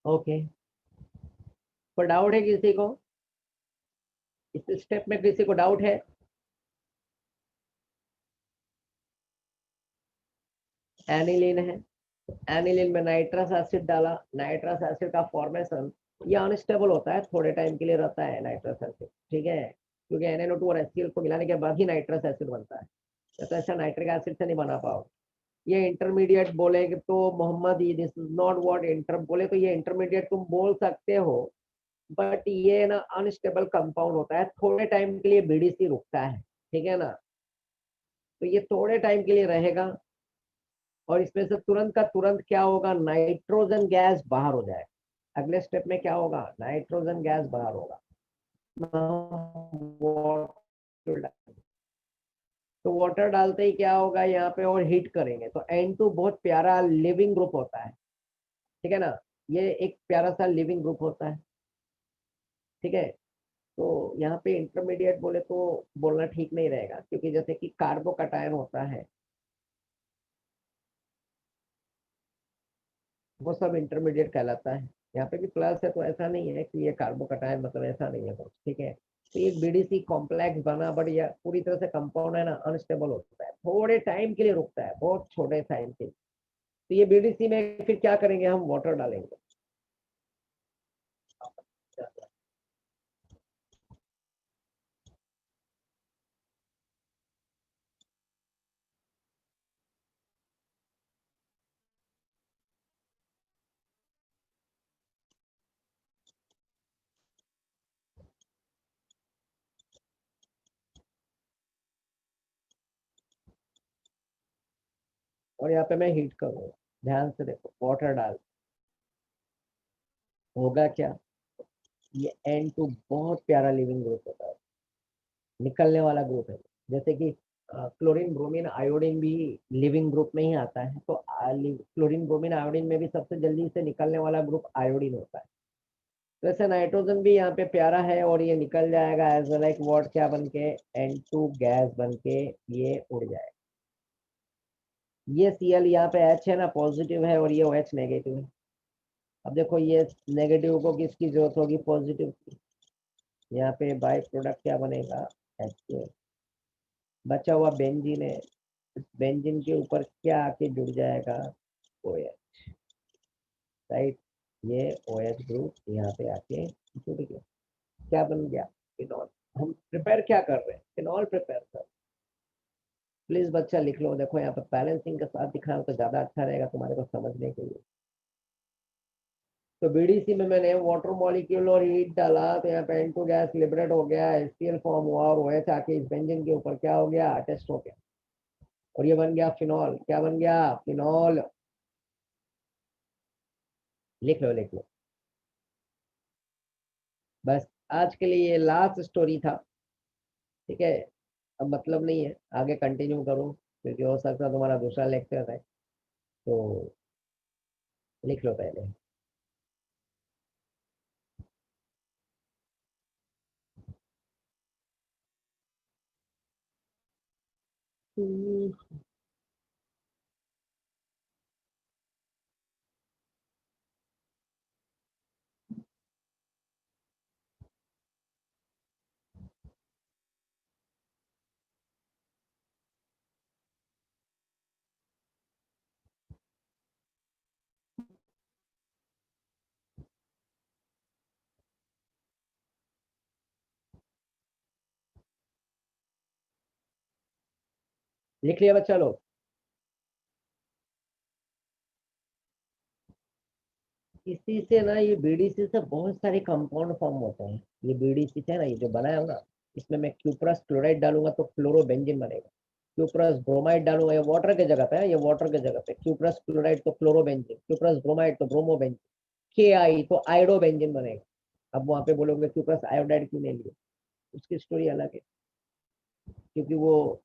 ओके, कोई डाउट है किसी को? इस स्टेप में किसी को डाउट है? एनिलीन है, एनिलीन में नाइट्रस एसिड डाला, नाइट्रस एसिड का फॉर्मेशन ये अनस्टेबल होता है, थोड़े टाइम के लिए रहता है नाइट्रस एसिड, ठीक है, क्योंकि NaNO2 और HCl को मिलाने के बाद ही नाइट्रस एसिड बनता है, तो ऐसा नाइट्रिक एसिड से नहीं बना पाओ। ये इंटरमीडिएट बोले तो Mohammed, this is not what inter बोले, तो ये इंटरमीडिएट तुम बोल सकते हो, बट ये ना अनस्टेबल कंपाउंड होता है, थोड़े टाइम के लिए BDC रुकता है, ठीक है ना, तो ये थोड़े टाइम के लिए रहेगा, और इसमें से तुरंत का तुरंत क्या होगा? नाइट्रोजन गैस बाहर हो जाएगा। अगले स्टेप में क्या होगा? नाइट्रोजन गैस बाहर होगा, तो वाटर डालते ही क्या होगा यहाँ पे, और हीट करेंगे तो N2 बहुत प्यारा लिविंग ग्रुप होता है, ठीक है ना, ये एक प्यारा सा लिविंग ग्रुप होता है, ठीक है। तो यहाँ पे इंटरमीडिएट बोले तो बोलना ठीक नहीं रहेगा, क्योंकि जैसे कि कार्बोकटायन होता है, वो सब इंटरमीडिएट कहलाता है। यहाँ पे भी प्लस है, तो ऐसा नहीं है कि ये कार्बोकटायन मतलब ऐसा नहीं है, ठीक है। तो ये BDC कॉम्प्लेक्स बना, बट ये पूरी तरह से कंपाउंड है ना, अनस्टेबल होता है, थोड़े टाइम के लिए रुकता है, बहुत छोटे टाइम के लिए। तो ये BDC में फिर क्या करेंगे? हम वाटर डालेंगे, और यहाँ पे मैं हीट करूंगा। ध्यान से देखो, वाटर डाल, होगा क्या? ये N2 बहुत प्यारा लिविंग ग्रुप होता है, निकलने वाला ग्रुप है, जैसे कि क्लोरीन ब्रोमीन आयोडीन भी लिविंग ग्रुप में ही आता है, तो क्लोरीन ब्रोमीन आयोडीन में भी सबसे जल्दी से निकलने वाला ग्रुप आयोडीन होता है। तो ऐसे नाइट्रोजन भी यहाँ पे प्यारा है, और ये निकल जाएगा एज लाइक वॉट, क्या बन के? N2 गैस बन के ये उड़ जाएगा। ये Cl यहाँ पे H है ना पॉजिटिव है और ये OH नेगेटिव है। अब देखो ये नेगेटिव को किसकी जरूरत होगी, पॉजिटिव की। यहाँ पे बाय प्रोडक्ट क्या बनेगा, HCl। बचा हुआ बेंजीन है, बेंजीन के ऊपर क्या आके जुड़ जाएगा, OH, राइट। ये OH ग्रुप यहाँ पे आके जुड़ गया, क्या बन गया, फिनॉल। हम प्रिपेयर क्या कर रहे हैं, फिनॉल प्रिपेयर कर। प्लीज बच्चा लिख लो, देखो यहाँ पर बैलेंसिंग के साथ दिखाओ तो ज्यादा अच्छा रहेगा तुम्हारे को समझने के लिए। तो बीडीसी में मैंने वाटर मॉलिक्यूल और हीट डाला तो यहाँ पे N2 गैस लिबरेट हो गया, HCl फॉर्म हुआ और OH आके इस बेंजीन के ऊपर क्या हो गया, अटेस्ट हो गया और ये बन गया फिनॉल। क्या बन गया, फिनॉल। लिख लो लिख लो। बस आज के लिए ये लास्ट स्टोरी था, ठीक है। अब मतलब नहीं है आगे कंटिन्यू करूँ क्योंकि हो सकता है तुम्हारा दूसरा लेक्चर है, तो लिख लो पहले। लिख लिया बच्चा लोग। इसी से ना ये बीडीसी से बहुत सारे कंपाउंड फॉर्म होते हैं। ये बीडीसी से ना ये जो बनाया होगा, इसमें मैं क्यूप्रस क्लोराइड डालूंगा तो क्लोरोबेंजीन बनेगा। क्यूप्रस ब्रोमाइड डालूंगा, ये वाटर के जगह पे है, ये वाटर के जगह पे क्यूप्रस क्लोराइड तो क्लोरोबेंजीन, क्यूप्रस ब्रोमाइड तो ब्रोमोबेंजीन, के आई तो आयोडोबेंजीन बनेगा। अब वहां पे बोलोगे क्यूप्रस आयोडाइड क्यों नहीं लिए, उसकी स्टोरी अलग है, क्योंकि वो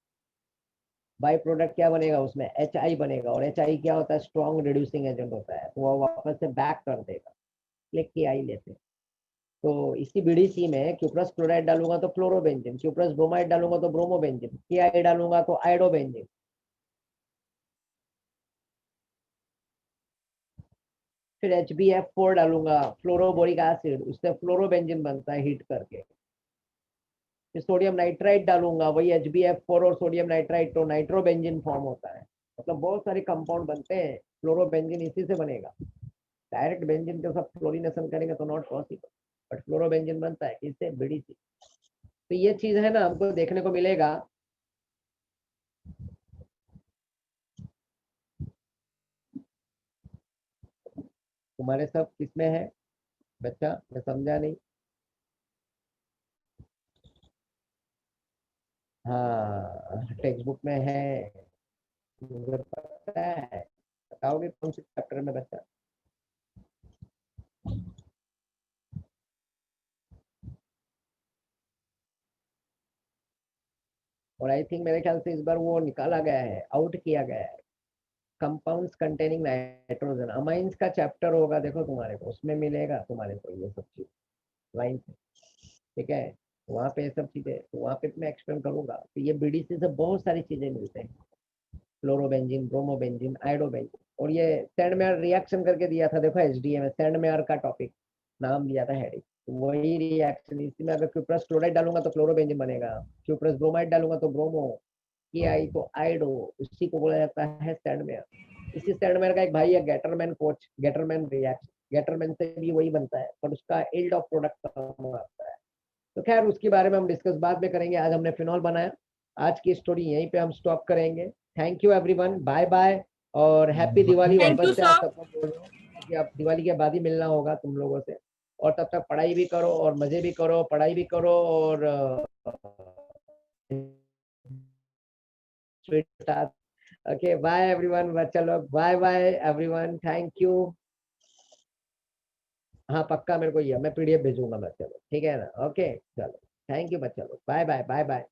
बाई प्रोडक्ट क्या बनेगा उसमें, HI बनेगा और HI क्या होता है, स्ट्रॉन्ग रिड्यूसिंग एजेंट होता है, तो वो वापस से बैक कर देगा, इसलिए KI लेते हैं। तो इसी बीडीसी में क्यूप्रस क्लोराइड डालूंगा तो क्लोरोबेंजीन, क्यूप्रस ब्रोमाइड डालूंगा तो ब्रोमोबेंजीन, KI डालूंगा तो आयोडोबेंजीन। फिर HbF4 डालूंगा, फ्लोरोबोरिक एसिड, उससे फ्लोरोबेंजीन बनता है हीट करके। फिर सोडियम नाइट्राइट डालूंगा, वही HbF4 और सोडियम नाइट्राइट तो नाइट्रोबेंजीन फॉर्म होता है। मतलब बहुत सारे कंपाउंड बनते हैं, फ्लोरोबेंजीन इसी से बनेगा। डायरेक्ट बेंजीन के साथ फ्लोरिनेशन करेंगे तो नॉट पॉसिबल, बट फ्लोरोबेंजीन बनता है इससे, बीडीसी। तो ये चीज है ना हमको देखने को मिलेगा। तुम्हारे सब किसमें है बच्चा, मैं समझा नहीं। हाँ टेक्स्ट बुक में है, मुझे पता है। बताओगे कौन से चैप्टर में बच्चा। और आई थिंक मेरे ख्याल से इस बार वो निकाला गया है, आउट किया गया है, कंपाउंड्स कंटेनिंग नाइट्रोजन अमाइंस का चैप्टर होगा, देखो तुम्हारे को उसमें मिलेगा तुम्हारे को ये सब चीज लाइन से, ठीक है। वहाँ पे ये सब चीजें, तो वहाँ पे मैं एक्सप्लेन करूंगा। तो ये बीडीसी से बहुत सारी चीजें मिलते हैं, फ्लोरोबेंजीन, ब्रोमोबेंजीन, आयोडोबेंजीन। और ये सैंडमेयर रिएक्शन करके दिया था, देखो एचडीए में सैंडमेयर का टॉपिक नाम दिया था हेडिंग। वही रिएक्शन, इसी में अगर क्यूप्रस क्लोराइड डालूंगा तो क्लोरोबेंजीन बनेगा, क्यूप्रस ब्रोमाइड डालूंगा तो ब्रोमो, की आई तो आइडो, उसी को बोला जाता है सैंडमेयर। इसी सैंडमेयर का एक भाई है Gattermann coach, Gattermann reaction, Gattermann से भी वही बनता है पर उसका यील्ड ऑफ प्रोडक्ट कम आता है। तो खैर उसके बारे में हम डिस्कस बाद में करेंगे, आज हमने फिनॉल बनाया। आज की स्टोरी यहीं पे हम स्टॉप करेंगे। Thank you everyone, bye bye और हैप्पी दिवाली थैंक यू वापस से आप सर। सबको बोल रहा हूँ, क्योंकि अब दिवाली के बाद ही मिलना होगा तुम लोगों से। और तब तक पढ़ाई भी करो और मजे भी करो, पढ़ाई भी करो और ओके बाय एवरीवन, चलो bye bye everyone, thank you. हाँ पक्का, मेरे को ये मैं PDF भेजूंगा मैं, चलो ठीक है ना, ओके चलो, थैंक यू बच्चा लोग, बाय बाय बाय बाय।